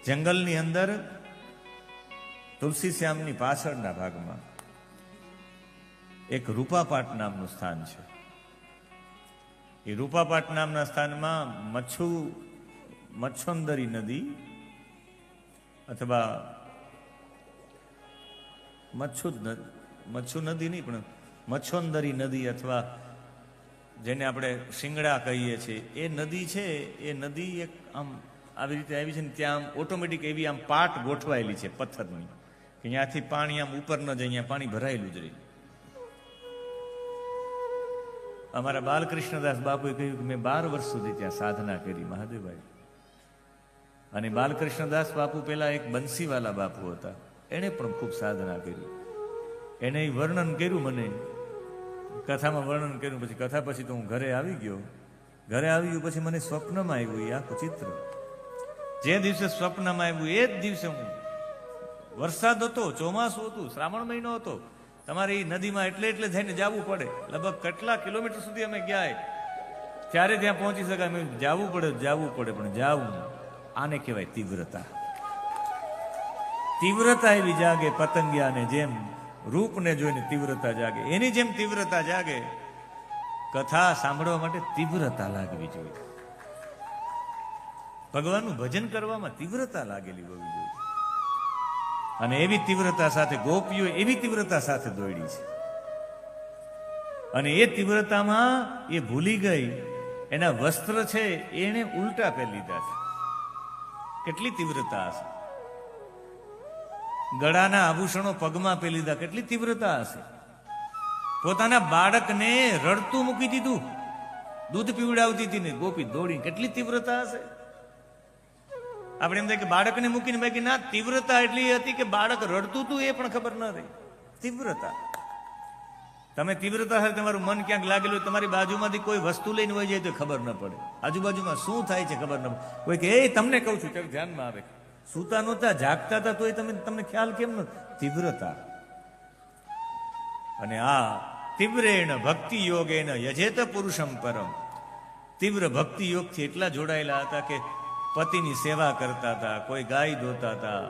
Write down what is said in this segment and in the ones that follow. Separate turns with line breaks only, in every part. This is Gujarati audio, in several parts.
જંગલની અંદર તુલસી શ્યામની પાછળના ભાગમાં એક રૂપાપાટ નામનું સ્થાન છે. એ રૂપાપાટ નામના સ્થાનમાં મચ્છોંદરી નદી અથવા મચ્છુ નદી નહીં પણ મચ્છોંદરી નદી અથવા જેને આપણે શિંગડા કહીએ છીએ એ નદી છે. એ નદી એક આમ આવી રીતે આવી છે ને ત્યાં આમ ઓટોમેટિક એવી આમ પાટ ગોઠવાયેલી છે પથ્થરની કે ત્યાંથી પાણી આમ ઉપર ન જાય, અહીંયા પાણી ભરાયેલું જ રહે. અમારા બાલકૃષ્ણદાસ બાપુએ કહ્યું કે મેં 12 વર્ષ સુધી ત્યાં સાધના કરી મહાદેવભાઈ. અને બાલકૃષ્ણદાસ બાપુ પેલા એક બંસીવાલા બાપુ હતા, એણે પણ ખૂબ સાધના કરી. એને વર્ણન કર્યું, મને કથામાં વર્ણન કર્યું. પછી કથા પછી તો હું ઘરે આવી ગયો. ઘરે આવી ગયું પછી મને સ્વપ્નમાં આવ્યું એ આખું ચિત્ર. જે દિવસે સ્વપ્નમાં આવ્યું એ જ દિવસે હું, વરસાદ હતો, ચોમાસું હતું, શ્રાવણ મહિનો હતો, તમારે એ નદીમાં એટલે થઈને જવું પડે. લગભગ કેટલા કિલોમીટર સુધી અમે ગયા ત્યારે ત્યાં પહોંચી શકાય. અમે જવું પડે પણ જાવું આને કહેવાય તીવ્રતા. તીવ્રતા એવી જાગે પતંગિયાને જેમ રૂપને જોઈને તીવ્રતા જાગે, એની જેમ તીવ્રતા જાગે. કથા સાંભળવા માટે તીવ્રતા લાગવી જોઈએ. ભગવાનનું ભજન કરવામાં તીવ્રતા લાગેલી હોવી જોઈએ. અને એવી તીવ્રતા સાથે ગોપીઓ એવી તીવ્રતા સાથે દોડી છે. અને એ તીવ્રતામાં એ ભૂલી ગઈ એના વસ્ત્ર છે એને ઉલટા પહેરી લીધા છે. કેટલી તીવ્રતા હશે! ગળાના આભૂષણો પગમાં પહેરી લીધા, કેટલી તીવ્રતા હશે! પોતાના બાળકને રડતું મૂકી દીધું, દૂધ પીવડાવતી હતી ને ગોપી દોડી, કેટલી તીવ્રતા હશે! આપણે એમ થાય કે બાળકને મૂકીને બાકી ના, તીવ્રતા એટલી હતી કે બાળક રડતું હતું એ પણ ખબર ન રહી. તીવ્રતા. તમે તીવ્રતા સાથે તમારું મન ક્યાંક લાગેલું હોય, તમારી બાજુમાંથી કોઈ વસ્તુ લઈને વહી જાય તો ખબર ન પડે, આજુબાજુમાં શું થાય છે ખબર ન પડે. કોઈ કે એ તમને કહું છું ત્યારે ધ્યાનમાં આવે, સૂતા નહોતા જાગતા હતા તો તમને ખ્યાલ કેમ ન? તીવ્રતા. અને આ તીવ્રેણ ભક્તિ યોગેન યજેત પુરુષમ પરમ. તીવ્ર ભક્તિ યોગથી એટલા જોડાયેલા હતા કે પતિની સેવા કરતા હતા, કોઈ ગાય ધોતા હતા.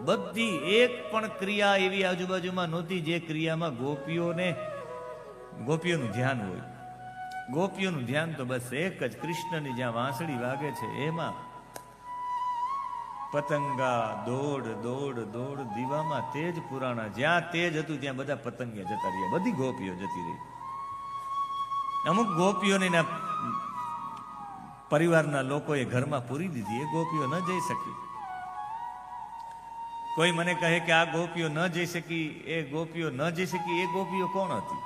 બધી એક પણ ક્રિયા એવી આજુબાજુમાં નહોતી જે ક્રિયામાં ગોપીઓનું ધ્યાન હોય. ગોપીઓનું ધ્યાન તો બસ એક જ, કૃષ્ણની જ્યાં વાંસળી વાગે છે એમાં. પતંગા દોડ દોડ દોડ, દીવામાં તેજ પુરાણા, જ્યાં તેજ હતું ત્યાં બધા પતંગિયા જતા રહ્યા, બધી ગોપીઓ જતી રહી. અમુક ગોપીઓને પરિવારના લોકોએ ઘરમાં પૂરી દીધી, એ ગોપીઓ ન જઈ શકી. કોઈ મને કહે કે આ ગોપીઓ ન જઈ શકી, એ ગોપીઓ ન જઈ શકી, એ ગોપીઓ કોણ હતી?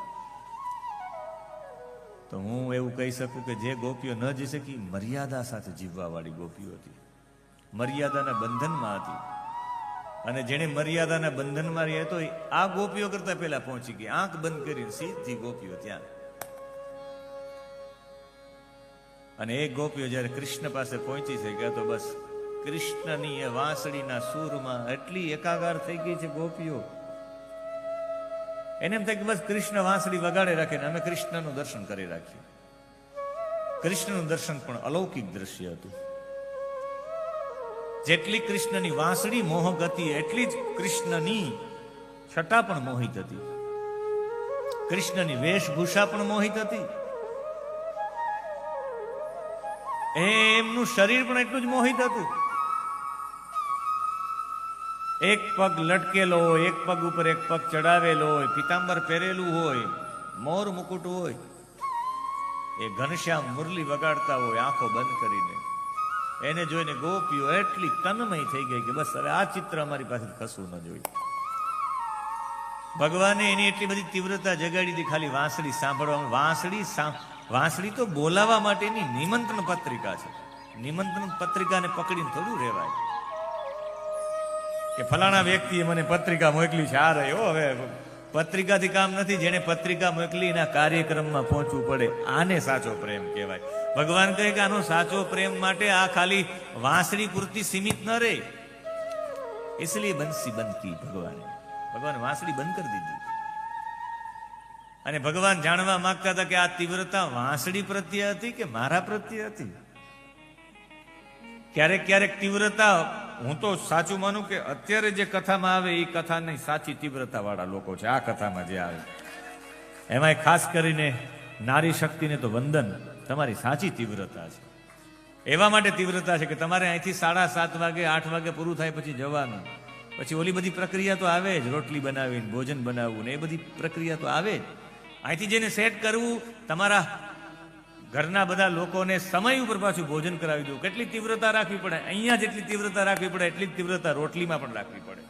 તો હું એવું કહી શકું કે જે ગોપીઓ ન જઈ શકી, મર્યાદા સાથે જીવવા વાળી ગોપીઓ હતી, મર્યાદાના બંધનમાં હતી. અને જેને મર્યાદાના બંધનમાં રહી તો આ ગોપીઓ કરતા પહેલા પહોંચી ગઈ, આંખ બંધ કરીને સીધી ગોપીઓ ત્યાં. અને એક ગોપીઓ જયારે કૃષ્ણ પાસે પહોંચી છે કે તો બસ કૃષ્ણની એ વાંસળીના સૂરમાં એટલી એકાકાર થઈ ગઈ છે ગોપીઓ, એને એમ થાય કે બસ કૃષ્ણ વાંસળી વગાડે રાખે ને અમે કૃષ્ણનું દર્શન કરી રાખીએ. કૃષ્ણનું દર્શન પણ અલૌકિક દ્રશ્ય હતું. જેટલી કૃષ્ણની વાંસળી મોહક હતી એટલી જ કૃષ્ણની છટા પણ મોહિત હતી, કૃષ્ણની વેશભૂષા પણ મોહિત હતી, એમનું શરીર પણ એટલું જ મોહિત હતું. એક પગ લટકેલો હોય, એક પગ ઉપર એક પગ ચડાવેલો હોય, પિતાંબર પહેરેલું હોય, મોર મુકુટ હોય, એ ઘનશ્યામ મુરલી વગાડતા હોય આંખો બંધ કરીને. એને જોઈને ગોપીઓ એટલી તન્મય થઈ ગઈ કે બસ હવે આ ચિત્ર અમારી પાસે ખસવું ન જોઈએ. ભગવાને એની એટલી બધી તીવ્રતા જગાડી હતી ખાલી વાંસળી સાંભળવામાં. વાંસળી તો બોલાવા માટેની નિમંત્રણ પત્રિકા છે. નિમંત્રણ પત્રિકાને પકડીને થોડું રહેવાય કે ફલાણા વ્યક્તિએ મને પત્રિકા મોકલી છે, આ રહ્યો. હવે પત્રિકાથી કામ નથી, જેને પત્રિકા મોકલી એના કાર્યક્રમમાં પહોંચવું પડે. આને સાચો પ્રેમ કહેવાય. ભગવાન કહે કે આનો સાચો પ્રેમ માટે આ ખાલી વાંસળી પૂરતી સીમિત ન રહે, इसलिए બંસી બંધ કી. ભગવાન વાંસળી બંધ કરી દીધી. અને ભગવાન જાણવા માંગતા હતા કે આ તીવ્રતા વાંસળી પ્રત્યે હતી કે મારા પ્રત્યે હતી. ક્યારેક ક્યારેક તીવ્રતા હું તો સાચું માનું કે અત્યારે જે કથામાં આવે એ કથાની સાચી તીવ્રતા વાળા લોકો છે. આ કથામાં જે આવે એમાં ખાસ કરીને નારી શક્તિને તો વંદન, તમારી સાચી તીવ્રતા છે. એવા માટે તીવ્રતા છે કે તમારે અહીંથી 7:30 વાગે 8 વાગે પૂરું થાય પછી જવાનું. પછી ઓલી બધી પ્રક્રિયા તો આવે જ, રોટલી બનાવીને ભોજન બનાવવું ને એ બધી પ્રક્રિયા તો આવે જ. અહીંથી જેને સેટ કરવું, તમારા ઘરના બધા લોકોને સમય ઉપર પાછું ભોજન કરાવી દઉં, કેટલી તીવ્રતા રાખવી પડે. અહીંયા જેટલી તીવ્રતા રાખવી પડે એટલી જ તીવ્રતા રોટલીમાં પણ રાખવી પડે.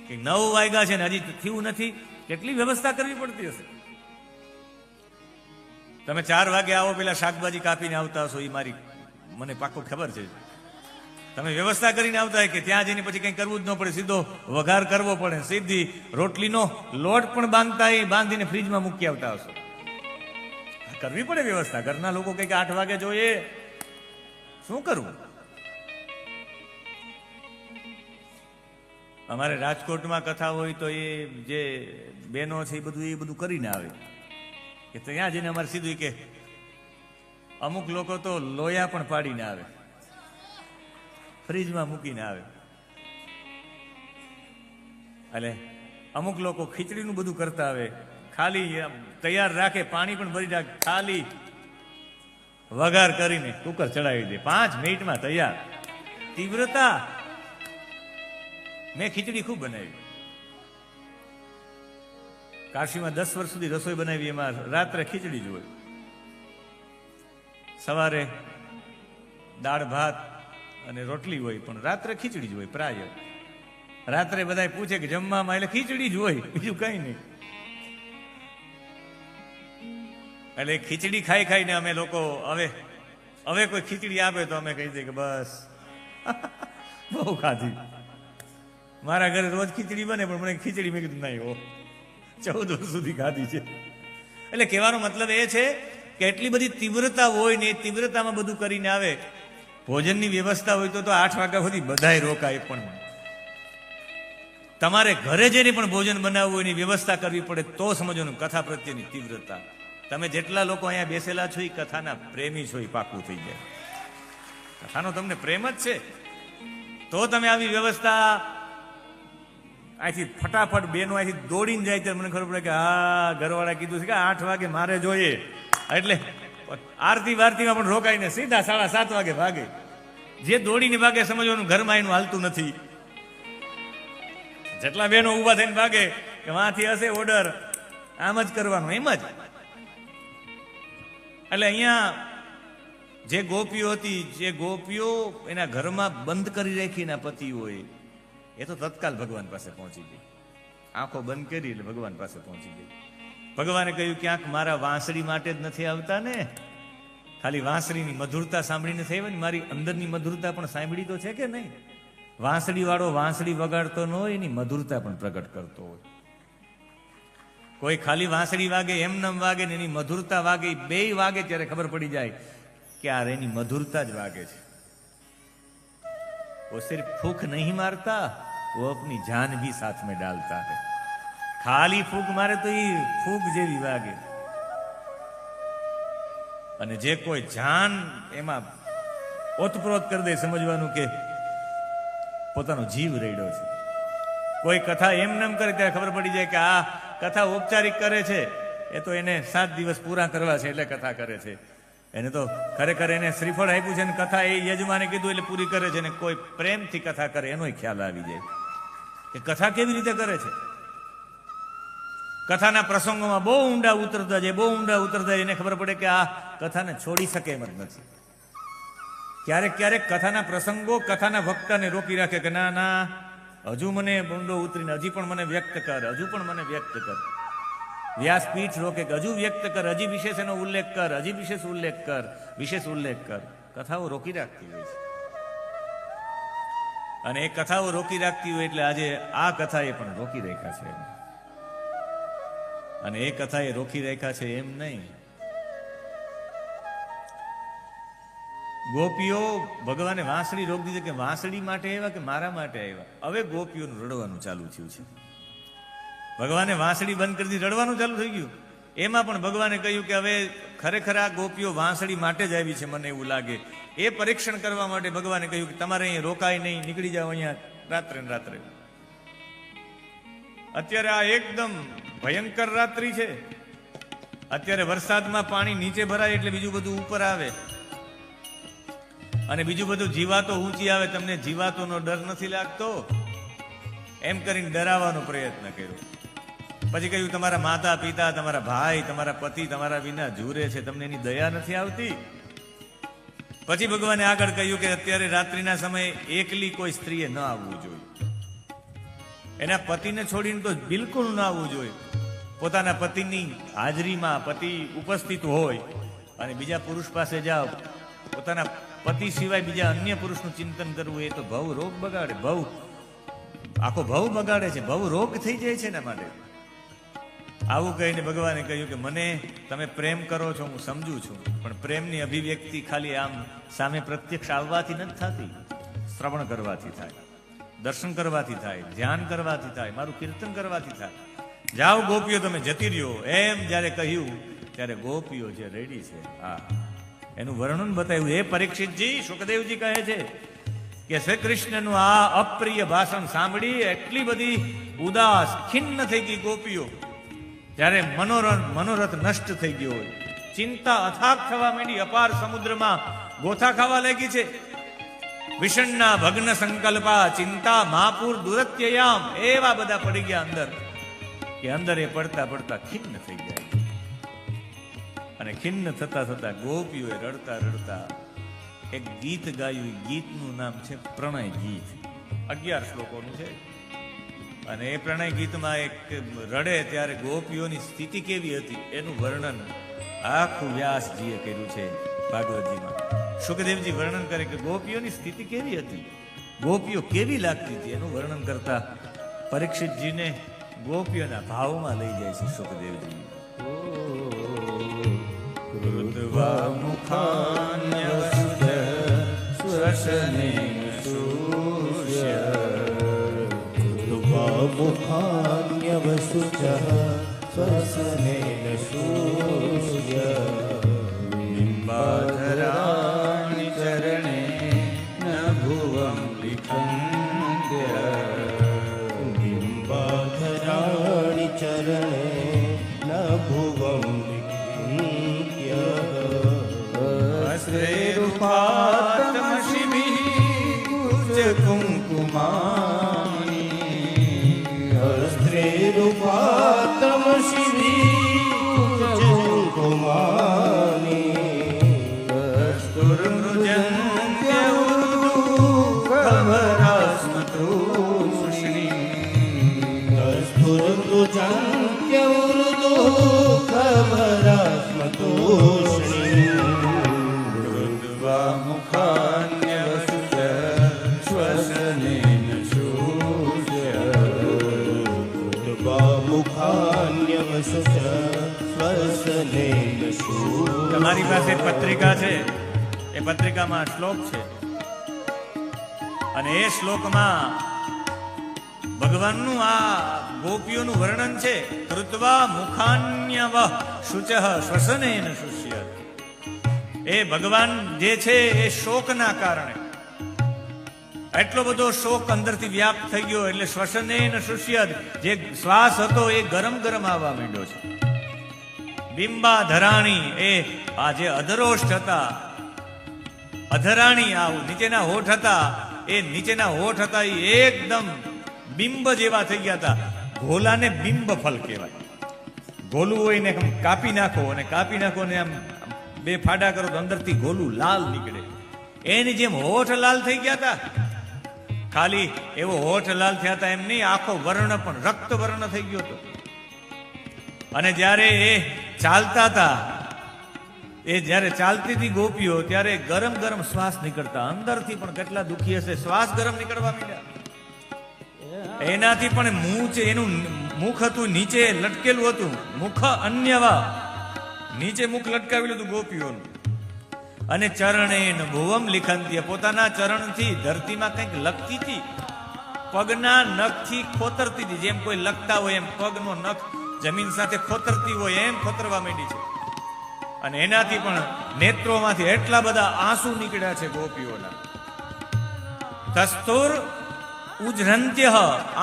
કે 9 વાગ્યા છે ને હજી થયું નથી, કેટલી વ્યવસ્થા કરવી પડતી હશે. તમે 4 વાગે આવો, પેલા શાકભાજી કાપીને આવતા હશો, એ મને પાક્કો ખબર છે. તમે વ્યવસ્થા કરીને આવતા હોય કે ત્યાં જઈને પછી કંઈ કરવું જ ન પડે, સીધો વઘાર કરવો પડે, સીધી રોટલીનો લોટ પણ બાંધીને ફ્રીજમાં મૂકી આવતા હશો. કરવી પડે વ્યવસ્થા. ઘરના લોકો કંઈક 8 વાગે જોઈએ, શું કરવું? અમારે રાજકોટમાં કથા હોય તો એ જે બહેનો છે એ બધું કરીને આવે. કે ત્યાં જઈને અમારે સીધું કે અમુક લોકો તો લોયા પણ પાડીને આવે, ફ્રીજમાં મૂકીને આવે. એટલે અમુક લોકો ખીચડીનું બધું કરતા આવે, ખાલી તૈયાર રાખે, પાણી પણ ભરી રાખે, ખાલી વઘાર કરીને કુકર ચડાવી દે, 5 મિનિટમાં તૈયાર. તીવ્રતા. મેં ખીચડી ખૂબ બનાવી. કાશીમાં 10 વર્ષ સુધી રસોઈ બનાવી, એમાં રાત્રે ખીચડી જ હોય. સવારે દાળ ભાત અને રોટલી હોય, પણ રાત્રે ખીચડી જ હોય પ્રાય. રાત્રે બધા પૂછે કે જમવામાં, એટલે ખીચડી જ હોય, બીજું કઈ નહીં. એટલે ખીચડી ખાઈને અમે લોકો હવે કોઈ ખીચડી આપે તો અમે કહી દઈએ કે બસ બહુ ખાધી. મારા ઘરે રોજ ખીચડી બને, પણ મને ખીચડી મેં કીધું નહીં, 14 વર્ષ સુધી ખાધી છે. એટલે કહેવાનો મતલબ એ છે કે એટલી બધી તીવ્રતા હોય ને, એ તીવ્રતામાં બધું કરીને આવે. ભોજનની વ્યવસ્થા હોય તો 8 વાગ્યા સુધી બધાય રોકાય. પણ તમારે ઘરે જઈને પણ ભોજન બનાવવું હોય, એની વ્યવસ્થા કરવી પડે, તો સમજવાનું કથા પ્રત્યેની તીવ્રતા. તમે જેટલા લોકો અહીંયા બેસેલા છો એ કથાના પ્રેમી છો, એ પાકું થઈ જાય. કથાનો તમને પ્રેમ જ છે તો તમે આવી વ્યવસ્થા અહીંથી ફટાફટ બેનો અહીંથી દોડીને જાય ત્યારે મને ખબર પડે કે હા, ઘરવાળા કીધું છે કે 8 વાગે મારે જોઈએ, એટલે આરતી વારતીમાં પણ રોકાઈને સીધા 7:30 વાગે ભાગે. જે દોડીને ભાગે સમજવાનું ઘરમાં એનું હાલતું નથી. જેટલા બહેનો ઉભા થઈને ભાગે કે વાંથી હશે ઓર્ડર, આમ જ કરવાનું, એમ જ. એટલે અહીંયા જે ગોપીઓ હતી, જે ગોપીઓ એના ઘરમાં બંધ કરી રાખી એના પતિ હોય, એ તો તત્કાલ ભગવાન પાસે પહોંચી ગઈ. આંખો બંધ કરી એટલે ભગવાન પાસે પહોંચી ગઈ. ભગવાને કહ્યું ક્યાંક મારા વાંસળી માટે જ નથી આવતા ને, ખાલી વાંસળીની મધુરતા સાંભળીને થઈ હોય ને, મારી અંદરની મધુરતા પણ સાંભળી તો છે કે નહીં? વાંસળી વાળો વાંસળી વગાડતો ન હોય, એની મધુરતા પણ પ્રગટ કરતો હોય. કોઈ ખાલી વાંસળી વાગે, એમનેમ વાગે ને એની મધુરતા વાગે, બેય વાગે ત્યારે ખબર પડી જાય કે આ એની મધુરતા જ વાગે છે. वो सिर्फ फूक नहीं मारता, वो अपनी जान भी साथ में डालता है. खाली फूक मारे तो ये फूक જેવી વાગે, અને જે કોઈ જાન એમાં ઓતપ્રોત કરી દે, સમજવાનું કે પોતાનો જીવ રેડ્યો છે. કોઈ કથા એમ કરે ત્યારે ખબર પડી જાય કે આ કથા ઔપચારિક કરે છે, એ તો એને 7 દિવસ પૂરા કરવા છે એટલે કથા કરે છે. એને તો ખરેખર એને શ્રીફળ આપ્યું છે ને કથા એ યજમાને કીધું એટલે પૂરી કરે છે. ને કોઈ પ્રેમથી કથા કરે એનોય ખ્યાલ આવી જાય કે કથા કેવી રીતે કરે છે. કથાના પ્રસંગોમાં બહુ ઊંડા ઉતરતા જાય, એને ખબર પડે કે આ કથાને છોડી શકે એમ જ નથી. ક્યારેક કથાના પ્રસંગો કથાના વક્તાને રોકી રાખે કે ના, હજુ મને ઊંડો ઉતરીને હજી પણ મને વ્યક્ત કર, હજુ પણ મને વ્યક્ત કર. વ્યાસપીઠ રોકે કે હજુ વ્યક્ત કર, હજી વિશેષ એનો ઉલ્લેખ કર, હજી વિશેષ ઉલ્લેખ કર. કથાઓ રોકી રાખતી હોય છે, અને એ કથાઓ રોકી રાખતી હોય એટલે આજે આ કથા એ પણ રોકી રાખ્યા છે. અને એ કથા એ રોકી રાખ્યા છે એમ નહીં. ગોપીઓ ભગવાને વાંસળી રોકી દીધી કે વાંસળી માટે આવ્યા કે મારા માટે આવ્યા. હવે ગોપીઓનું રડવાનું ચાલુ થયું છે. ભગવાને વાંસળી બંધ કરી દીધી, રડવાનું ચાલુ થઈ ગયું. એમાં પણ ભગવાને કહ્યું કે હવે ખરેખર આ ગોપીઓ વાંસળી માટે જ આવી છે, મને એવું લાગે. એ પરીક્ષણ કરવા માટે ભગવાને કહ્યું કે તમારે અહીં રોકાય નહીં, નીકળી જાઓ અહીંયા રાત્રે ને રાત્રે. અત્યારે આ એકદમ ભયંકર રાત્રિ છે. અત્યારે વરસાદમાં પાણી નીચે ભરાય એટલે બીજું બધું ઉપર આવે, અને બીજું બધું જીવાતો ઊંચી આવે. તમને જીવાતોનો ડર નથી લાગતો? એમ કરીને ડરાવવાનો પ્રયત્ન કર્યો. પછી કહ્યું તમારા માતા પિતા, તમારા ભાઈ, તમારા પતિ તમારા વિના ઝૂરે છે, તમને એની દયા નથી આવતી? પછી ભગવાને આગળ કહ્યું કે અત્યારે રાત્રિના સમયે એકલી કોઈ સ્ત્રીએ ન આવવું જોઈએ. એના પતિને છોડીને તો બિલકુલ ન આવવું જોઈએ. પોતાના પતિની હાજરીમાં પતિ ઉપસ્થિત હોય અને બીજા પુરુષ પાસે જાઓ, પોતાના પતિ સિવાય બીજા અન્ય પુરુષનું ચિંતન કરવું એ તો ભવ રોગ બગાડે. આખો ભવ બગાડે છે, ભવ રોગ થઈ જાય છે. એના માટે આવું કહીને ભગવાને કહ્યું કે મને તમે પ્રેમ કરો છો, હું સમજુ છું, પણ પ્રેમની અભિવ્યક્તિ ખાલી આમ સામે પ્રત્યક્ષ આવવાથી નથી થતી. શ્રવણ કરવાથી થાય, દર્શન કરવાથી થાય, ધ્યાન કરવાથી થાય, મારું કીર્તન કરવાથી થાય. જાઓ ગોપીઓ તમે જતી રહ્યો, એમ જયારે કહ્યું ત્યારે ગોપીઓ જે રેડી છે, હા, એનું વર્ણન બતાવ્યું. એ પરીક્ષિતજી, સુખદેવજી કહે છે કે શ્રી કૃષ્ણનું આ અપ્રિય ભાષણ સાંભળી એટલી બધી ઉદાસ ખિન્ન થઈ ગઈ ગોપીઓ. જ્યારે મનોરથ નષ્ટ થઈ ગયો હોય, ચિંતા અથાગ થવા માંડી, અપાર સમુદ્રમાં ગોથા ખાવા લાગી છે. વિષણના ભગ્ન સંકલ્પા ચિંતા મહાપુર દુરત્યયામ, એવા બધા પડી ગયા અંદર કે અંદર એ પડતા પડતા ખિન્ન થઈ ગયા. અને ખિન્ન થતા થતા ગોપીઓએ રડતા રડતા એક ગીત ગાયું. ગીતનું નામ છે પ્રણય ગીત. 11 શ્લોકોનું છે. અને એ પ્રણય ગીતમાં એક રડે ત્યારે ગોપીઓની સ્થિતિ કેવી હતી એનું વર્ણન આખું વ્યાસજીએ કર્યું છે ભાગવતજીમાં. સુખદેવજી વર્ણન કરે કે ગોપીઓની સ્થિતિ કેવી હતી, ગોપીઓ કેવી લાગતી હતી, એનું વર્ણન કરતા પરીક્ષિતજીને ગોપીઓના ભાવમાં લઈ જાય છે સુખદેવજી. કૃત્વા મુખાન્યવસુત શ્વસનેન શૂષ્ય, કૃત્વા મુખાન્યવસુત શ્વસનેન શૂષ્ય, બિંબાધરાણિ ચરણે ન ભુવં લિખન્ત્ય,
બિંબાધરાણિ ચરણે ન ભુવં લિખન્ત્ય,
હસ્તૈરુપાતમશિભિઃ કુચ કુંકુમાનિ,
હસ્તૈરુપાતમશિભિઃ કુચ કુંકુમાનિ,
કસ્તુરમૃજન્ત્ય ઉર્દુ ખભરાસ્મતૃષ્ણિ,
કસ્તુરમૃજન્ત્ય ઉર્દુ ખભરાસ્મતૃષ્ણિ,
કૃત્વા મુખાન્યવસુત શ્વસનેન શૂષ્ય,
કૃત્વા મુખાન્યવસુત શ્વસનેન શૂષ્ય.
તમારી પાસે પત્રિકા છે, એ પત્રિકામાં શ્લોક છે, અને એ શ્લોકમાં ભગવાનનું આ ગોપીઓનું વર્ણન છે. કૃત્વા મુખાન્યવ શુચઃ શ્વસનેન શુષ્ય. એ ભગવાન જે છે એ શોકના કારણે એટલો બધો શોક અંદરથી વ્યાપ્ત થઈ ગયો, એટલે શ્વસનેન શુષ્ય, જે શ્વાસ હતો એ ગરમ ગરમ આવવા માંડ્યો છે. બિંબા ધરાણી, એ આ જે અધરોષ્ઠ હતા, અધરાણી આ નીચેના હોઠ હતા, એ નીચેના હોઠ હતા એ એકદમ બિંબ જેવા થઈ ગયા હતા. ઘોલાને બિંબ ફલ કહેવાય. ગોલું હોય ને કાપી નાખો, અને કાપી નાખો ને આમ બે ફાડા કરો તો અંદરથી ગોલું લાલ નીકળે. એની જેમ હોઠ લાલ થઈ ગયા હતા. ખાલી એવો હોઠ લાલ થયા હતા એમ નહીં, આખો વર્ણ પણ રક્ત વર્ણ થઈ ગયો હતો. અને જ્યારે એ ચાલતા હતા, એ જ્યારે ચાલતી હતી ગોપીઓ, ત્યારે ગરમ ગરમ શ્વાસ નીકળતા. અંદરથી પણ કેટલા દુખી હશે, શ્વાસ ગરમ નીકળવા માંડ્યા. એનાથી પણ એનું મુખ હતું નીચે લટકેલું હતું. મુખ અન્યવા, નીચે મુખ લટકાવેલું હતું ગોપીઓનું. અને ચરણે ભુવમ લિખંત્ય, પોતાના ચરણથી ધરતીમાં કંઈક લખતી હતી. પગના નખથી ખોતરતી હતી, જેમ કોઈ લખતા હોય એમ પગનો નખ જમીન સાથે ખોતરતી હોય એમ ખોતરવા માંડી છે. અને એનાથી પણ નેત્રોમાંથી એટલા બધા આંસુ નીકળ્યા છે ગોપીઓના. તસ્તુર ઉજ્રંત્ય,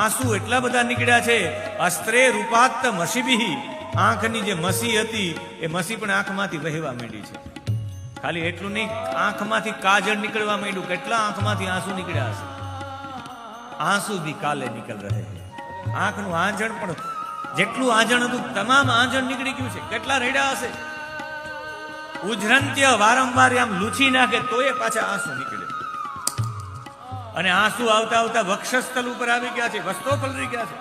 આંસુ એટલા બધા નીકળ્યા છે. અસ્ત્રે રૂપાત્ત મસીભિ, આંખની જે મસી હતી એ મસી પણ આંખમાંથી વહેવા માંડી છે. ખાલી એટલું નહીં, આંખમાંથી કાજળ નીકળવા માંડ્યું. કેટલા આંખમાંથી આંસુ નીકળ્યા હશે. આંસુ ભી કાલે નીકળ રહે છે. આંખનું આંજણ પણ જેટલું આંજણ હતું તમામ આંજણ નીકળી ગયું છે. કેટલા રેડા હશે. ઉજ્રંત્ય, વારંવાર આમ લૂછી નાખે તોય પાછા આંસુ નીકળે. અને આંસુ આવતા આવતા વક્ષસ્થલ ઉપર આવી ગયા છે, વસ્ત્રો પલરી ગયા છે.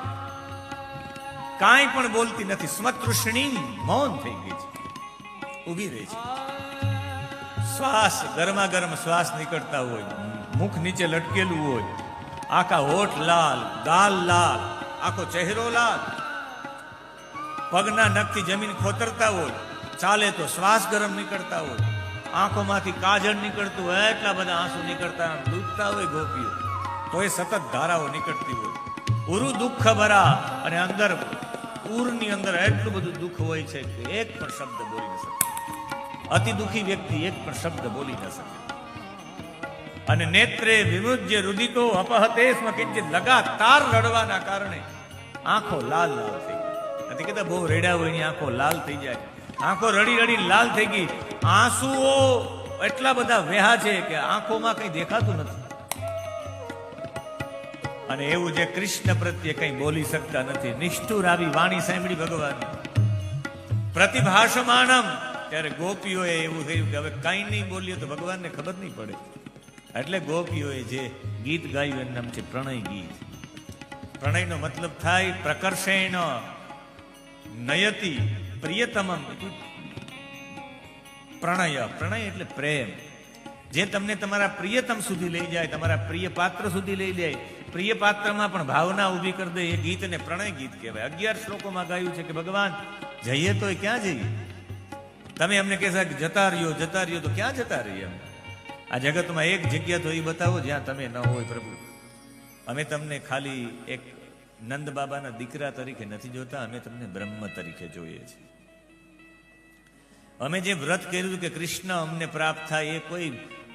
કાંઈ પણ બોલતી નથી. સ્મતૃષ્ણી, મૌન થઈ ગઈ છે, ઊભી રહી છે. શ્વાસ, ગરમા ગરમ શ્વાસ નીકળતા હોય, મુખ નીચે લટકેલું હોય, આખા હોઠ લાલ, ગાલ લાલ, આખો ચહેરો લાલ, પગના નખથી જમીન ખોતરતા હોય, ચાલે તો શ્વાસ ગરમ નીકળતા હોય, આંખોમાંથી કાજળ નીકળતું હોય, એટલા બધા આંસુ નીકળતા ડૂબતા હોય ગોપીઓ, તો એ સતત ધારાઓ નીકળતી હોય. ઉરુ દુઃખ ભરા, અને અંદર ઉરની અંદર એટલું બધું દુઃખ હોય છે કે એક પણ શબ્દ બોલી ન શકે. અતિ દુઃખી વ્યક્તિ એક પણ શબ્દ બોલી ન શકે. અને નેત્રે વિમુજ્ય રુદિતો અપહતે સ્મ કિંચિત, લગાતાર રડવાના કારણે આંખો લાલ લાલ થઈ ગઈ. નથી કહેતા બહુ રેડા હોય એની આંખો લાલ થઈ જાય. આંખો રડી રડી લાલ થઈ ગઈ. આંસુઓ એટલા બધા વહ્યા છે કે આંખોમાં કઈ દેખાતું નથી. અને એવું જે કૃષ્ણ પ્રત્યે કઈ બોલી શકતા નથી. નિષ્ઠુર આવી વાણી સાંભળી ભગવાન પ્રતિભાષમાનમ, ત્યારે ગોપીઓએ એવું થયું કે હવે કઈ નહીં બોલીએ તો ભગવાનને ખબર નહીં પડે. એટલે ગોપીઓએ જે ગીત ગાયું એનું નામ છે પ્રણય ગીત. પ્રણયનો મતલબ થાય પ્રકર્ષેણ નયતિ પ્રિયતમમ. પ્રણય, પ્રણય એટલે પ્રેમ, જે તમને તમારા પ્રિયતમ સુધી લઈ જાય, તમારા પ્રિય પાત્ર સુધી લઈ જાય. પ્રિય પાત્રમાં પણ ભાવના ઊભી કરી દે એ ગીતને પ્રણય ગીત કહેવાય. 11 શ્લોકોમાં ગાયું છે કે ભગવાન જઈએ તો ક્યાં જઈએ? તમે અમને કહેશા કે જતા રહ્યો તો ક્યાં જતા રહીએ? આ જગતમાં એક જગ્યા તો એ બતાવો જ્યાં તમે ન હોય પ્રભુ. અમે તમને ખાલી એક નંદ બાબાના દીકરા તરીકે નથી જોતા, અમે તમને બ્રહ્મ તરીકે જોઈએ છીએ. અમે જે વ્રત કર્યું કે કૃષ્ણ અમને પ્રાપ્ત થાય, એ કોઈ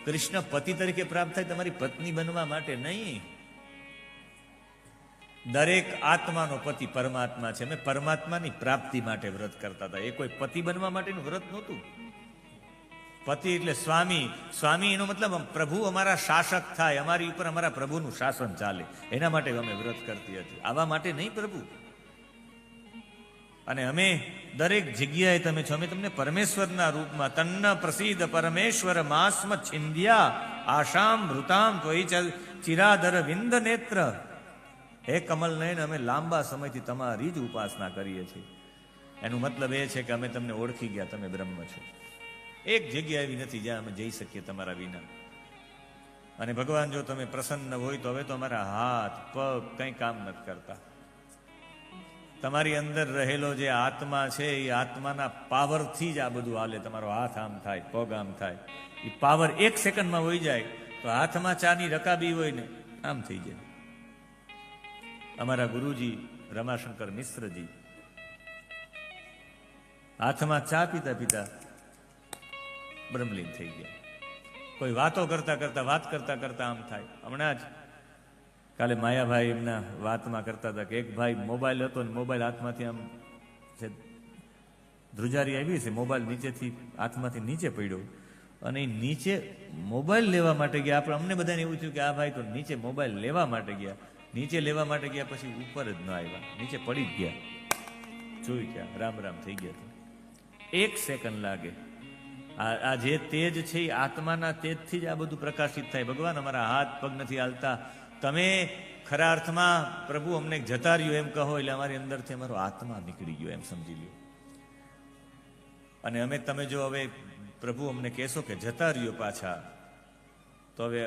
કૃષ્ણ પતિ તરીકે પ્રાપ્ત થાય તમારી પત્ની બનવા માટે નહીં. દરેક આત્માનો પતિ પરમાત્મા છે. અમે પરમાત્માની પ્રાપ્તિ માટે વ્રત કરતા હતા. એ કોઈ પતિ બનવા માટેનું વ્રત નહોતું. પતિ એટલે સ્વામી. સ્વામી એનો મતલબ પ્રભુ અમારા શાસક થાય, અમારી ઉપર અમારા પ્રભુનું શાસન ચાલે, એના માટે અમે વ્રત કરતી હતી. આવા માટે નહીં પ્રભુ. અને અમે દરેક જગ્યાએ તમે છો. અમે તમને પરમેશ્વરના રૂપમાં તન્ન પ્રસિદ્ધ પરમેશ્વર માસ્મ છિંદ્યા આશામ વૃતામ ત્વયી ચિરાદર વિંદ નેત્ર. હે કમલ નયન, અમે લાંબા સમયથી તમારી જ ઉપાસના કરીએ છીએ. એનું મતલબ એ છે કે અમે તમને ઓળખી ગયા, તમે બ્રહ્મ છો. એક જગ્યા એવી નથી જ્યાં અમે જઈ શકીએ તમારા વિના. અને ભગવાન જો તમે પ્રસન્ન હોય તો હવે તો અમારા હાથ પગ કંઈ કામ નથી કરતા. તમારી અંદર રહેલો જે આત્મા છે એ આત્માના પાવરથી જ આ બધું હાલે. તમારો હાથ આમ થાય, પગ આમ થાય, એ પાવર 1 સેકન્ડમાં હોઈ જાય. તો હાથમાં ચાની રકાબી હોય ને આમ થઈ જાય. અમારા ગુરુજી રમાશંકર મિશ્રજી હાથમાં ચા પીતા પીતા બ્રહ્મલીન થઈ ગયા. કોઈ વાતો કરતા કરતા વાત કરતા કરતા આમ થાય. હમણાં જ કાલે માયાભાઈ એમના વાતમાં કરતા હતા કે એક ભાઈ મોબાઈલ હતો ને મોબાઈલ હાથમાંથી આમ ધ્રુજારી આવી છે, મોબાઈલ નીચેથી હાથમાંથી નીચે પડ્યો અને એ નીચે મોબાઈલ લેવા માટે ગયા. આપણે અમને બધાને એવું થયું કે આ ભાઈ તો નીચે મોબાઈલ લેવા માટે ગયા. નીચે લેવા માટે ગયા પછી ઉપર જ ન આવ્યા, નીચે પડી જ ગયા. જોઈ ગયા, રામ રામ થઈ ગયા. 1 સેકન્ડ લાગે. આ જે તેજ છે એ આત્માના તેજથી જ આ બધું પ્રકાશિત થાય. ભગવાન અમારા હાથ પગ નથી હાલતા, તમે ખરા અર્થમાં પ્રભુ અમને જતા રહ્યો એમ કહો એટલે અમારી અંદરથી અમારો આત્મા નીકળી ગયો એમ સમજી લ્યો. અને અમે તમે જો હવે પ્રભુ અમને કહેશો કે જતા રહ્યો પાછા, તો હવે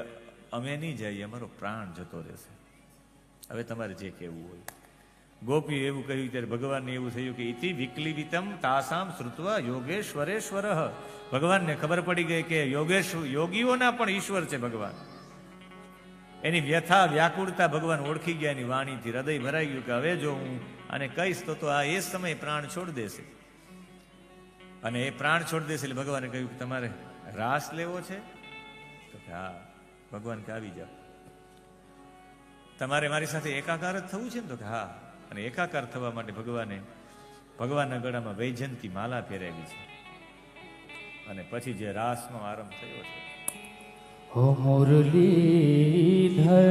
અમે નહીં જઈએ, અમારો પ્રાણ જતો રહેશે. હવે તમારે જે કહેવું હોય. ગોપી એવું કહ્યું ત્યારે ભગવાનને એવું થયું કે ઇતિ વિક્લિવિતમ તાસામ શ્રુત્વા યોગેશ્વરેશ્વર. ભગવાનને ખબર પડી ગઈ કે યોગીઓના પણ ઈશ્વર છે ભગવાન. એની વ્યથા વ્યાકુળતા ભગવાન ઓળખી ગયા એની વાણીથી. હૃદય ભરાઈ ગયું કે હવે જો હું અને કહીશ તો આ એ સમયે પ્રાણ છોડી દેશે. અને એ પ્રાણ છોડી દેશે એટલે ભગવાને કહ્યું કે તમારે રાસ લેવો છે? તો કે હા. ભગવાન કે આવી જાઓ. તમારે મારી સાથે એકાકાર જ થવું છે ને? તો કે હા. અને એકાકાર થવા માટે ભગવાનના ગળામાં વૈજયંતી માલા પહેરાવી છે. અને પછી જે રાસનો આરંભ થયો છે.
હો મુરલીધર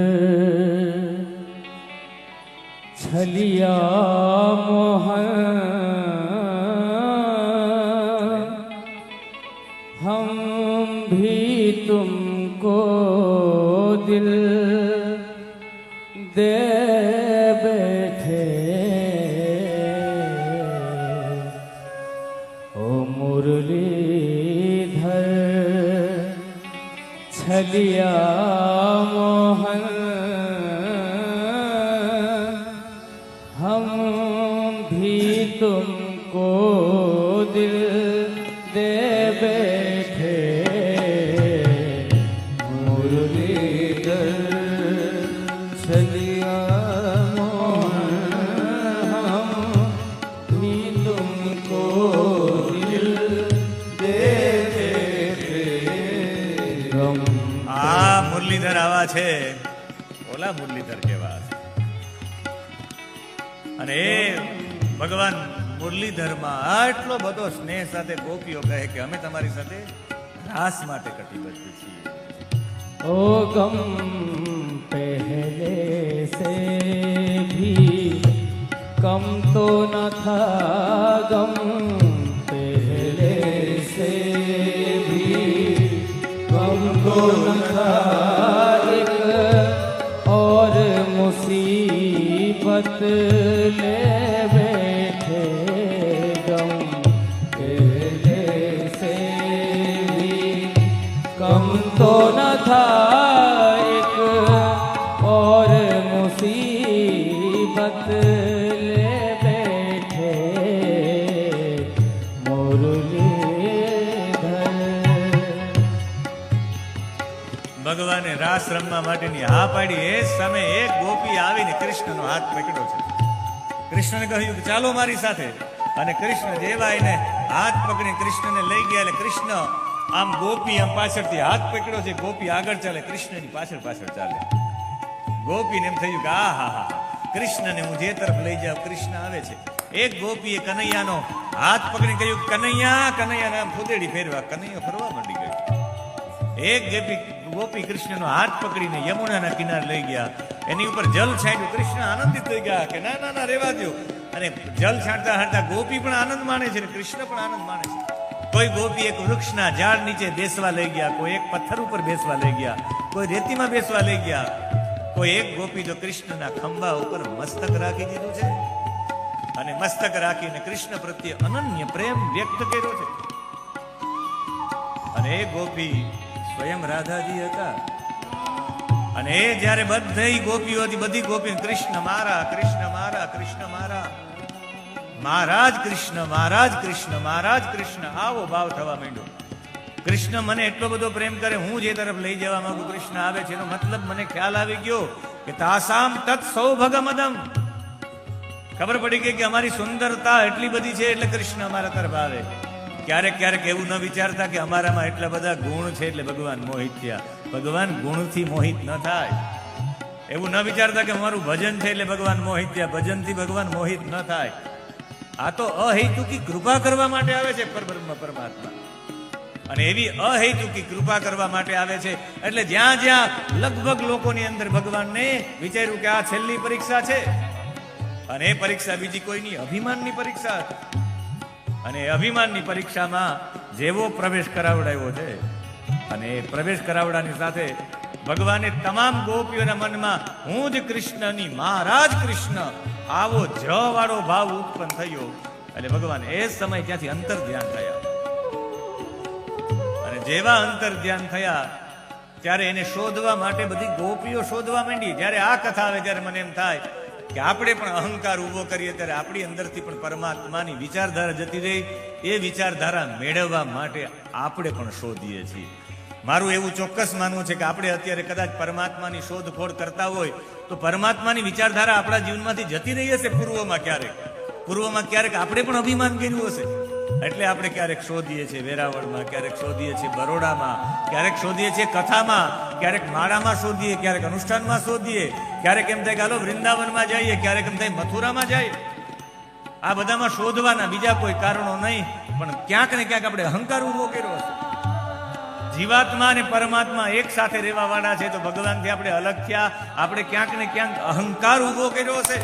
છલિયા મોહન हम भी तुमको दिल दे बैठे ओ मुरलीधर छलिया मोहन हम भी तुमको दिल दे बैठे मुरलीधर छलिया मोहन हम भी तुमको दिल दे बैठे
આ મુરલીધર આવા છે, ઓલા મુરલીધર કેવા છે. અને એ ભગવાન મુરલીધરમાં આટલો બધો સ્નેહ સાથે ગોપીઓ કહે કે અમે તમારી સાથે રાસ માટે કટિબદ્ધ છીએ.
ओ गम पहले से भी कम तो न था गम पहले से भी कम तो न था एक और मुसीबत ले बैठे गम पहले से भी कम तो न था एक और मुसीबत ले बैठे मुरलीधर.
ભગવાને રાસ રમવા માટેની હા પાડી. એ સમયે એક ગોપી આવીને કૃષ્ણનો હાથ પકડ્યો છે. કૃષ્ણને કહ્યું કે ચાલો મારી સાથે. અને કૃષ્ણ જેવા એને હાથ પકડી કૃષ્ણને લઈ ગયા એટલે કૃષ્ણ આમ ગોપી આમ પાછળથી હાથ પકડ્યો છે. ગોપી આગળ ચાલે, કૃષ્ણની પાછળ પાછળ ચાલે. ગોપીને એમ થયું કે આ હા હા કૃષ્ણને હું જે તરફ લઈ જાઉં કૃષ્ણ આવે છે. એક ગોપીએ કનૈયાનો હાથ પકડી કહ્યું કનૈયા, કનૈયાને આમ ફૂદેડી ફેરવા. કનૈયો ફરવા માંડી ગયો. એક ગોપી કૃષ્ણનો હાથ પકડીને યમુનાના કિનારે લઈ ગયા. એની ઉપર જલ છાંટ્યું. કૃષ્ણ આનંદિત થઈ ગયા કે ના ના ના રેવા દો. અને જલ છાંટતા છાંટતા ગોપી પણ આનંદ માણે છે, કૃષ્ણ પણ આનંદ માણે છે. કોઈ ગોપી એક વૃક્ષના ઝાડ નીચે બેસવા લઈ ગયા, કોઈ એક પથ્થર ઉપર બેસવા લઈ ગયા, કોઈ રેતીમાં બેસવા લઈ ગયા. કોઈ એક ગોપી તો કૃષ્ણના ખંભા ઉપર મસ્તક રાખી દીધું છે અને મસ્તક રાખીને કૃષ્ણ પ્રત્યે અનન્ય પ્રેમ વ્યક્ત કર્યો છે. અને એ ગોપી સ્વયં રાધાજી હતા. અને એ જયારે બધી ગોપીઓ હતી, બધી ગોપી કૃષ્ણ મારા, કૃષ્ણ મારા, કૃષ્ણ મારા, મહારાજ કૃષ્ણ, મહારાજ કૃષ્ણ, મહારાજ કૃષ્ણ, આવો ભાવ થવા માંડ્યો. કૃષ્ણ મને એટલો બધો પ્રેમ કરે, હું જે તરફ લઈ જવા માંગુ કૃષ્ણ આવે છે. એનો મતલબ મને ખ્યાલ આવી ગયો કે તાસામ તત્ સૌભગમદમ. ખબર પડી ગઈ કે અમારી સુંદરતા એટલી બધી છે એટલે કૃષ્ણ અમારા તરફ આવે. ક્યારેક ક્યારેક એવું ન વિચારતા કે અમારામાં એટલા બધા ગુણ છે એટલે ભગવાન મોહિત થયા. ભગવાન ગુણથી મોહિત ન થાય. એવું ન વિચારતા કે અમારું ભજન છે એટલે ભગવાન મોહિત થયા. ભજનથી ભગવાન મોહિત ન થાય. આ તો અહેતુકી કૃપા કરવા માટે આવે છે પરબ્રહ્મ પરમાત્મા. અને એવી અહેતુકી કૃપા કરવા માટે આવે છે. એટલે જ્યાં જ્યાં લગભગ લોકોની અંદર ભગવાનને વિચાર્યું કે આ છેલ્લી પરીક્ષા છે અને એ પરીક્ષા બીજી કોઈની અભિમાનની પરીક્ષા હતી. અને અભિમાનની પરીક્ષામાં જેવો પ્રવેશ કરાવડાવ્યો છે અને એ પ્રવેશ કરાવડાની સાથે ભગવાને તમામ ગોપીઓના મનમાં હું જ કૃષ્ણની, મહારાજ કૃષ્ણ, આવો જ વાળો ભાવ ઉત્પન્ન થયો. એટલે ભગવાન એ સમય ત્યાંથી અંતર ધ્યાન થયા. અને જેવા અંતર ધ્યાન થયા ત્યારે એને શોધવા માટે બધી ગોપીઓ શોધવા માંડી. જ્યારે આ કથા આવે ત્યારે મને એમ થાય કે આપણે પણ અહંકાર ઉભો કરીએ ત્યારે આપણી અંદરથી પણ પરમાત્માની વિચારધારા જતી રહી. એ વિચારધારા મેળવવા માટે આપણે પણ શોધીએ છીએ. મારું એવું ચોક્કસ માનવું છે કે આપણે અત્યારે કદાચ પરમાત્માની શોધખોળ કરતા હોય તો પરમાત્માની વિચારધારા આપણા જીવનમાંથી જતી રહી હશે પૂર્વમાં ક્યારેક આપણે પણ અભિમાન કર્યું હશે, એટલે આપણે ક્યારેક શોધીએ છીએ વેરાવળમાં, ક્યારેક શોધીએ છીએ બરોડામાં, ક્યારેક શોધીએ છીએ કથામાં, ક્યારેક માળામાં શોધીએ, ક્યારેક અનુષ્ઠાનમાં શોધીએ, ક્યારેક એમ થાય કે હાલો વૃંદાવનમાં જઈએ, ક્યારેક એમ થાય મથુરામાં જાય. આ બધામાં શોધવાના બીજા કોઈ કારણો નહીં, પણ ક્યાંક ને ક્યાંક આપણે અહંકાર ઉભો કર્યો હશે. જીવાત્મા અને પરમાત્મા એક સાથે રહેવા વાળા છે, તો ભગવાનથી આપણે અલગ થયા, આપણે ક્યાંક ને ક્યાંક અહંકાર ઉભો કર્યો હશે,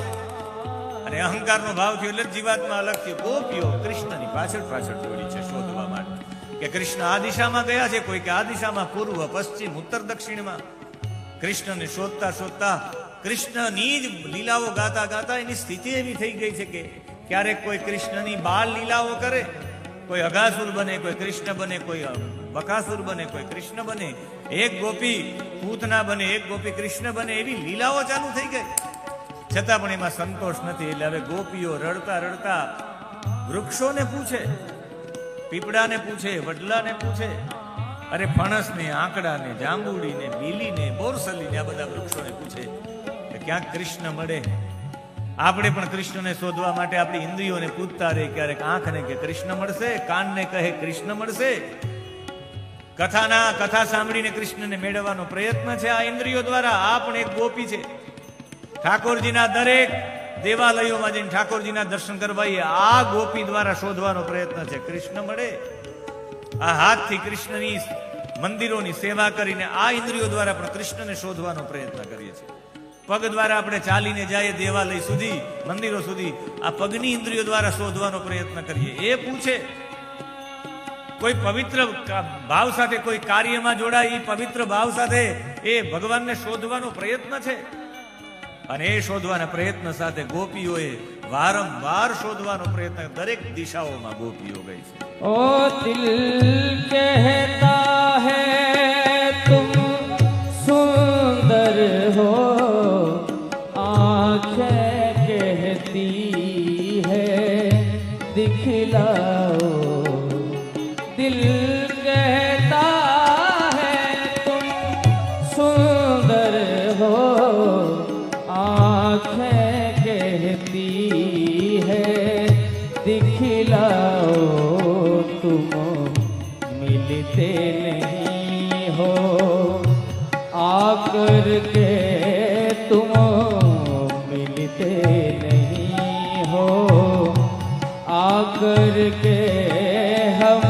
અને અહંકારનો ભાવ થયો એટલે જીવાત્મા અલગ થયો. ગોપીઓ કૃષ્ણની પાછળ પાછળ દોડી છે શોધવા માટે કે કૃષ્ણ આ દિશામાં ગયા છે, કોઈ કે આ દિશામાં, પૂર્વ પશ્ચિમ ઉત્તર દક્ષિણમાં. કૃષ્ણને શોધતા શોધતા કૃષ્ણની જ લીલાઓ ગાતા ગાતા એની સ્થિતિ એવી થઈ ગઈ છે કે ક્યારેક કોઈ કૃષ્ણની બાળ લીલાઓ કરે, કોઈ અઘાસુર બને, કોઈ કૃષ્ણ બને, કોઈ બકાસુર બને, કોઈ કૃષ્ણ બને, એક ગોપી પૂતના બને, એક ગોપી કૃષ્ણ બને, એવી લીલાઓ ચાલુ થઈ ગઈ. છતાં પણ એમાં સંતોષ નથી, એટલે હવે ગોપીઓ રડતા રડતા વૃક્ષોને પૂછે, પીપળાને પૂછે, વડલાને પૂછે, અરે ફણસને, આંકડાને, જાંબુડીને, બીલીને, બોરસલીને, આ બધા વૃક્ષોને પૂછે કે ક્યાંક કૃષ્ણ મળે. આપણે પણ કૃષ્ણને શોધવા માટે આપણી ઇન્દ્રિયોને પૂછતા રહે, ક્યારેક આંખને કે કૃષ્ણ મળશે, કાનને કહે કૃષ્ણ મળશે. કથા સાંભળીને કૃષ્ણને મેળવવાનો પ્રયત્ન છે આ ઇન્દ્રિયો દ્વારા. આ પણ એક ગોપી છે. ઠાકોરજીના દરેક દેવાલયોમાં જઈને ઠાકોરજીના દર્શન કરવા આ ગોપી દ્વારા શોધવાનો પ્રયત્ન છે, કૃષ્ણ મળે. આ હાથથી કૃષ્ણની મંદિરોની સેવા કરીને આ ઇન્દ્રિયો દ્વારા પણ કૃષ્ણને શોધવાનો પ્રયત્ન કરીએ છીએ. પગ દ્વારા આપણે ચાલીને જઈએ દેવાલય સુધી, મંદિરો સુધી, આ પગની ઇન્દ્રિયો દ્વારા શોધવાનો પ્રયત્ન કરીએ. એ પૂછે, કોઈ પવિત્ર ભાવ સાથે કોઈ કાર્યમાં જોડાય, એ પવિત્ર ભાવ સાથે એ ભગવાનને શોધવાનો પ્રયત્ન છે, અને એ શોધવાના પ્રયત્ન સાથે ગોપીઓએ વારંવાર શોધવાનો પ્રયત્ન, દરેક દિશાઓમાં ગોપીઓ ગઈ છે.
ओ दिल कहता है तुम सुंदर हो, आँखें कहती है दिखलाओ. दिल कहता है तुम सुंदर हो, आँखें कहती है दिखलाओ. तुम मिलते नहीं हो, आकर के तुम मिलते नहीं हो, आकर के हम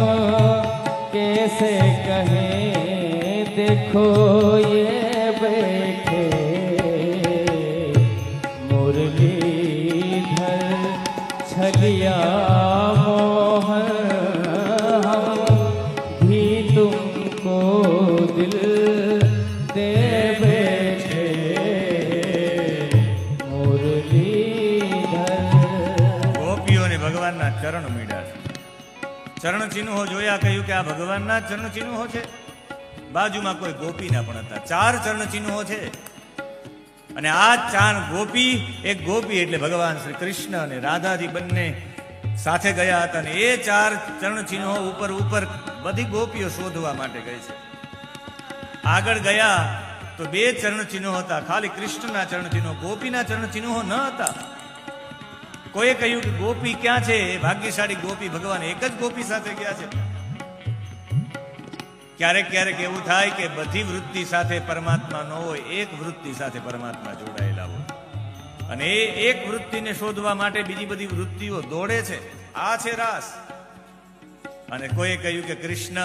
कैसे कहें देखो ये बैठे मुरलीधर छलिया मोहन, तुमको दिल दे बैठे मुरलीधर.
ગોપીઓને ભગવાનના ચરણ મળ્યા છે, ચરણ ચિહ્નો જોયા, કહ્યું કે આ ભગવાનના ચરણ ચિહ્નો છે. બાજુમાં કોઈ ગોપીના પણ હતા, 4 ચરણ ચિહ્નો છે, અને આ 4 ગોપી, એક ગોપી એટલે ભગવાન શ્રી કૃષ્ણ અને રાધાજી બંને સાથે ગયા હતા, અને એ 4 ચરણ ચિહ્નો ઉપર બધી ગોપીઓ શોધવા માટે ગઈ છે. આગળ ગયા તો 2 ચરણ ચિહ્નો હતા, ખાલી કૃષ્ણના ચરણ ચિહ્નો, ગોપીના ચરણ ચિહ્નો ન હતા. કોઈએ કહ્યું કે ગોપી ક્યાં છે? ભાગ્યશાળી ગોપી ભગવાન એક જ ગોપી સાથે ગયા છે. ક્યારેક એવું થાય કે બધી વૃત્તિ સાથે પરમાત્મા ન હોય, એક વૃત્તિ સાથે પરમાત્મા જોડાયેલા હોય, અને એ એક વૃત્તિને શોધવા માટે બીજી બધી વૃત્તિઓ દોડે છે. આ છે રાસ. અને કોઈએ કહ્યું કે કૃષ્ણ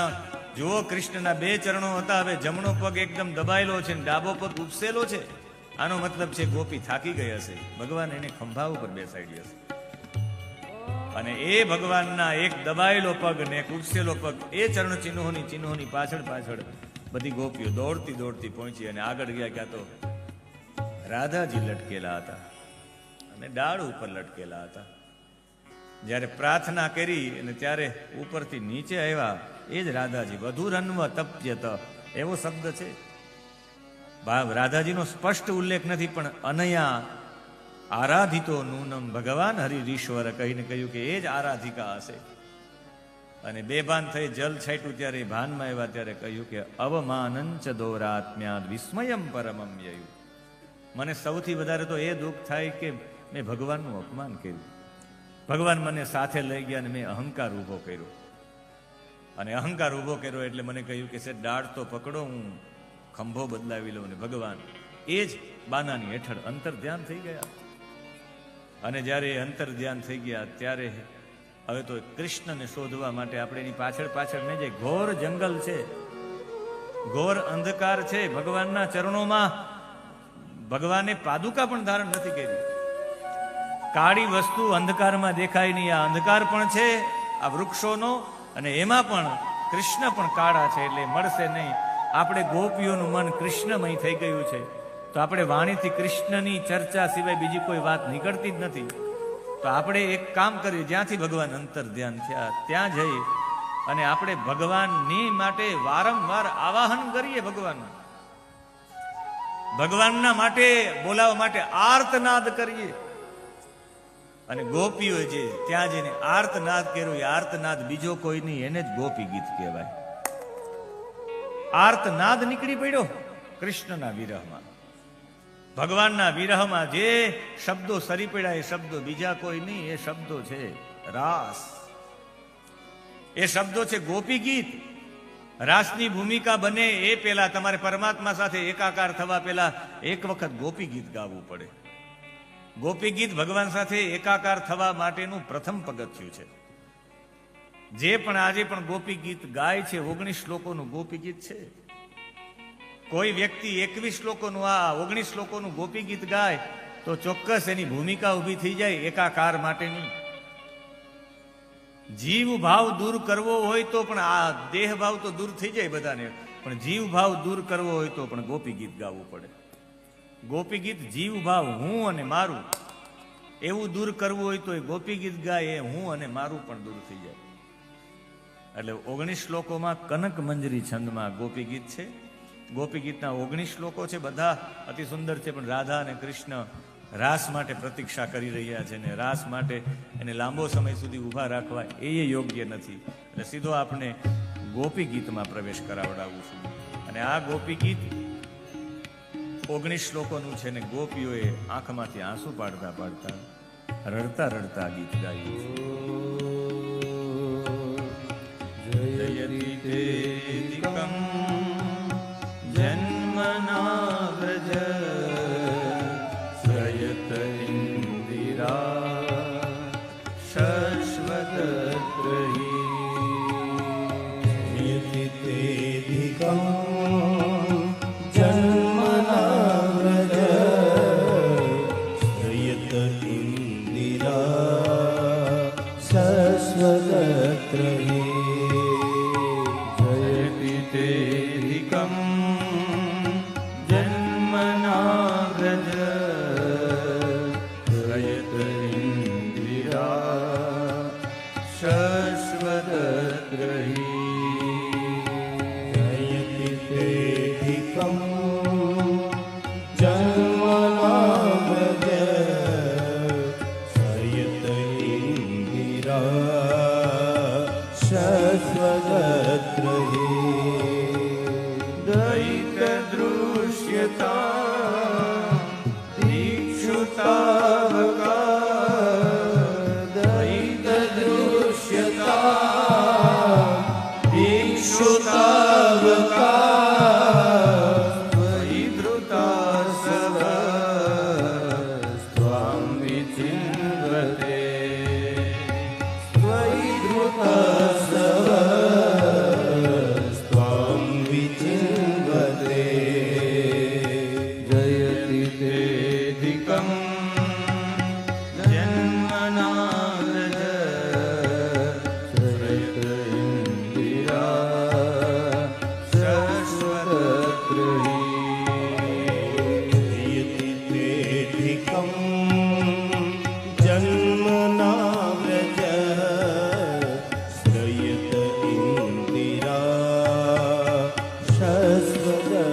જુઓ, કૃષ્ણના 2 ચરણો હતા, હવે જમણો પગ એકદમ દબાયેલો છે, ડાબો પગ ઉપસેલો છે. આનો મતલબ છે ગોપી થાકી ગઈ હશે, ભગવાન એને ખંભા ઉપર બેસાડી હશે, અને એ ભગવાનના એક દબાયેલો પગ ને એક ઉપસેલો પગ, એ ચરણ ચિહ્નોની પાછળ બધી ગોપીઓ દોડતી પહોંચી, અને આગળ ગયા. ક્યાં તો રાધાજી લટકેલા હતા અને ડાળ ઉપર લટકેલા હતા. જ્યારે પ્રાર્થના કરી અને ત્યારે ઉપરથી નીચે આવ્યા, એ જ રાધાજી. વધુરન્વ તપ્યત એવો શબ્દ છે. રાધાજીનો સ્પષ્ટ ઉલ્લેખ નથી, પણ અનયા આરાધિતો નૂનમ ભગવાન હરિરીશ્વર કહીને કહ્યું કે એ જ આરાધિકા હશે. અને બેભાન થઈ જલ છાંટ્યું ત્યારે એ ભાનમાં આવ્યા ત્યારે કહ્યું કે અવમાનંચ દોરાત્મ્યાદ વિસ્મયમ પરમમ યયું. મને સૌથી વધારે તો એ દુઃખ થાય કે મેં ભગવાનનું અપમાન કર્યું. ભગવાન મને સાથે લઈ ગયા અને મેં અહંકાર ઊભો કર્યો. અને અહંકાર ઊભો કર્યો એટલે મને કહ્યું કે છે દાઢ તો પકડો, હું ખંભો બદલાવી લઉં. ને ભગવાન એ જ બાનાની હેઠળ અંતર ધ્યાન થઈ ગયા. અને જ્યારે અંતર ધ્યાન થઈ ગયા ત્યારે હવે તો કૃષ્ણને શોધવા માટે આપણે એની પાછળ પાછળ નહીં જાય. ઘોર જંગલ છે, ઘોર અંધકાર છે. ભગવાનના ચરણોમાં ભગવાને પાદુકા પણ ધારણ નથી કરી. કાળી વસ્તુ અંધકારમાં દેખાય નહીં. આ અંધકાર પણ છે આ વૃક્ષોનો, અને એમાં પણ કૃષ્ણ પણ કાળા છે એટલે મળશે નહીં. આપણે ગોપીઓનું મન કૃષ્ણમય થઈ ગયું છે તો આપણે વાણીથી કૃષ્ણની ચર્ચા સિવાય બીજી કોઈ વાત નીકળતી જ નથી. તો આપણે એક કામ કરીએ, જ્યાંથી ભગવાન અંતર ધ્યાન થયા ત્યાં જઈ અને આપણે ભગવાનની માટે વારંવાર આવાહન કરીએ. ભગવાનના માટે બોલાવવા માટે આર્તનાદ કરીએ. અને ગોપીઓ જે ત્યાં જઈને આર્તનાદ કર્યો, એ આર્તનાદ બીજો કોઈ નહીં, એને જ ગોપી ગીત કહેવાય. આર્તનાદ નીકળી પડ્યો કૃષ્ણના વિરહમાં. ભગવાનના વિરહમાં જે શબ્દો સરી પડ્યા એ શબ્દો બીજા કોઈ નહીં, એ શબ્દો છે રાસ, એ શબ્દો છે ગોપી ગીત. રાસની ભૂમિકા બને એ પહેલા તમારે પરમાત્મા સાથે એકાકાર થવા પહેલા એક વખત ગોપી ગીત ગાવું પડે. ગોપી ગીત ભગવાન સાથે એકાકાર થવા માટેનું પ્રથમ પગથિયું છે. જે પણ આજે પણ ગોપી ગીત ગાય છે, 19 શ્લોકોનું ગોપી ગીત છે. કોઈ વ્યક્તિ 21 શ્લોકોનું આ 19 શ્લોકોનું ગોપી ગીત ગાય તો ચોક્કસ એની ભૂમિકા ઊભી થઈ જાય એકાકાર માટેની. જીવ ભાવ દૂર કરવો હોય તો પણ આ દેહ ભાવ તો દૂર થઈ જાય બધાને, પણ જીવ ભાવ દૂર કરવો હોય તો પણ ગોપી ગીત ગાવું પડે. ગોપી ગીત જીવ ભાવ હું અને મારું એવું દૂર કરવું હોય તો એ ગોપી ગીત ગાય, એ હું અને મારું પણ દૂર થઈ જાય. એટલે 19 શ્લોકોમાં કનક મંજરી છંદમાં ગોપી ગીત છે. ગોપી ગીતના 19 શ્લોકો છે, બધા અતિ સુંદર છે. પણ રાધા અને કૃષ્ણ રાસ માટે પ્રતીક્ષા કરી રહ્યા છે, ને રાસ માટે એને લાંબો સમય સુધી ઊભા રાખવા એ યોગ્ય નથી. એટલે સીધો આપણે ગોપી ગીતમાં પ્રવેશ કરાવડાવું છું. અને આ ગોપી ગીત 19 શ્લોકોનું છે ને ગોપીઓએ આંખમાંથી આંસુ પાડતા પાડતા રડતા રડતા ગીત ગાયું. જયતિ તેદિકં જન્મના વ્રજ શ્રયત ઇન્દિરા શશ્વતત્રયી.
यति तेधिकं जन्मना व्रज श्रयत इन्दिरा शश्वतत्रये.
जयति तेधिकं जन्मना व्रज श्रयत इन्दिरा शश्वतत्रयी.
यति तेधिकं जन्मना व्रज श्रयत इन्दिरा शश्वतत्रये.
दयित दृश्यता दीक्षुतावका दयित दृश्यता
दीक्षुतावका
त्वयि धृता सव त्वां विचिन्वते.
त्वयि धृतसव त्वां विचिन्वते.
जयति तेधिकं जन्मना व्रज श्रयत इन्दिरा शश्वतत्रयी.
यति तेधिकं जन्मना व्रज श्रयत इन्दिरा शश्वतत्रये.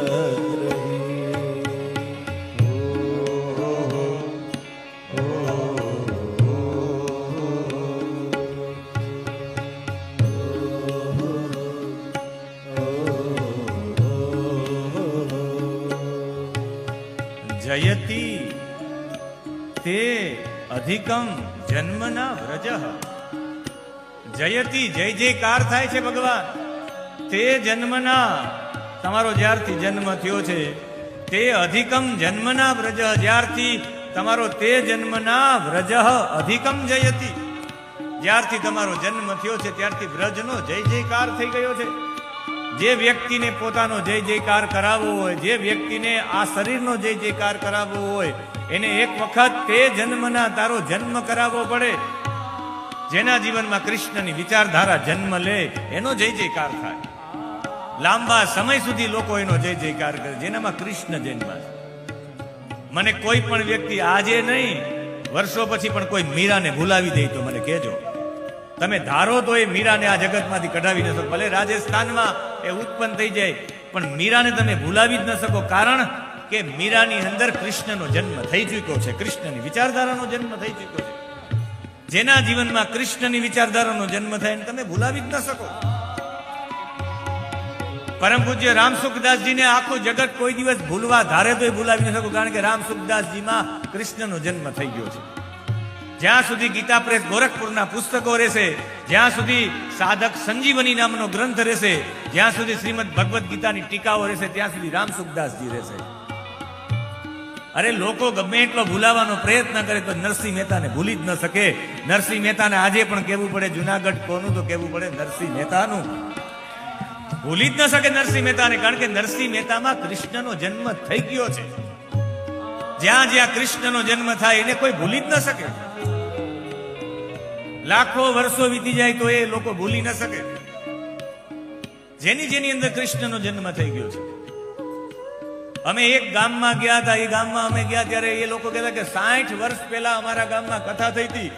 જયતી તે અધિકમ જન્મના વ્રજ. જયતી જય જયકાર થાય છે ભગવાન. તે જન્મના તમારો જ્યારથી જન્મ થયો છે, તે અધિકમ જન્મના વ્રજ, જ્યારથી તમારો તે જન્મના વ્રજ અધિકમ જયતી, જ્યારથી તમારો જન્મ થયો છે ત્યારથી વ્રજનો જય જયકાર થઈ ગયો છે. જે વ્યક્તિને પોતાનો જય જયકાર કરાવવો હોય, જે વ્યક્તિને આ શરીરનો જય જયકાર કરાવવો હોય, એને એક વખત તે જન્મના તારો જન્મ કરાવવો પડે. જેના જીવનમાં કૃષ્ણની વિચારધારા જન્મ લે એનો જય જયકાર થાય. લાંબા સમય સુધી લોકો એનો જય જયકાર કરે જેનામાં કૃષ્ણ જન્મ છે. મને કોઈ પણ વ્યક્તિ આજે નહીં, વર્ષો પછી પણ કોઈ મીરાને ભૂલાવી દે તો મને કહેજો. તમે ધારો તો એ મીરાને આ જગતમાંથી કઢાવી ન શકો. ભલે રાજસ્થાનમાં એ ઉત્પન્ન થઈ જાય, પણ મીરાને તમે ભૂલાવી જ ન શકો. કારણ કે મીરાની અંદર કૃષ્ણનો જન્મ થઈ ચૂક્યો છે, કૃષ્ણની વિચારધારાનો જન્મ થઈ ચૂક્યો છે. જેના જીવનમાં કૃષ્ણની વિચારધારાનો જન્મ થાય એને તમે ભૂલાવી જ ન શકો. પરમ પૂજ્ય રામસુખદાસજીને આખું જગત કોઈ દિવસ ભૂલવા ધારે તો ભૂલાવી ન શકો. કારણ કે રામસુખદાસજીમાં કૃષ્ણનો જન્મ થઈ ગયો છે. જ્યાં સુધી ગીતા પ્રેસ ગોરખપુરના પુસ્તકો રહેશે, જ્યાં સુધી સાધક સંજીવની નામનો ગ્રંથ રહેશે, જ્યાં સુધી શ્રીમદ ભગવદ્ ગીતાની ટીકાઓ રહેશે, ત્યાં સુધી રામસુખદાસજી રહેશે. અરે લોકો ગમે એટલો ભૂલાવાનો પ્રયત્ન કરે તો નરસિંહ મહેતાને ભૂલી જ ન શકે. નરસિંહ મહેતાને આજે પણ કહેવું પડે, જુનાગઢ કોનું તો કહેવું પડે નરસિંહ મહેતાનું. ભૂલી જ ન શકે નરસિંહ મહેતાને, કારણ કે નરસિંહ મહેતામાં કૃષ્ણનો જન્મ થઈ ગયો છે. જ્યાં જ્યાં કૃષ્ણનો જન્મ થાય એને કોઈ ભૂલી જ ન શકે. લાખો વર્ષો વીતી જાય તો એ લોકો ભૂલી ન શકે. જેની અંદર કૃષ્ણનો જન્મ થઈ ગયો છે. અમે એક ગામમાં ગયા હતા. એ ગામમાં અમે ગયા ત્યારે એ લોકો કહેતા કે 60 વર્ષ પહેલા અમારા ગામમાં કથા થઈ હતી.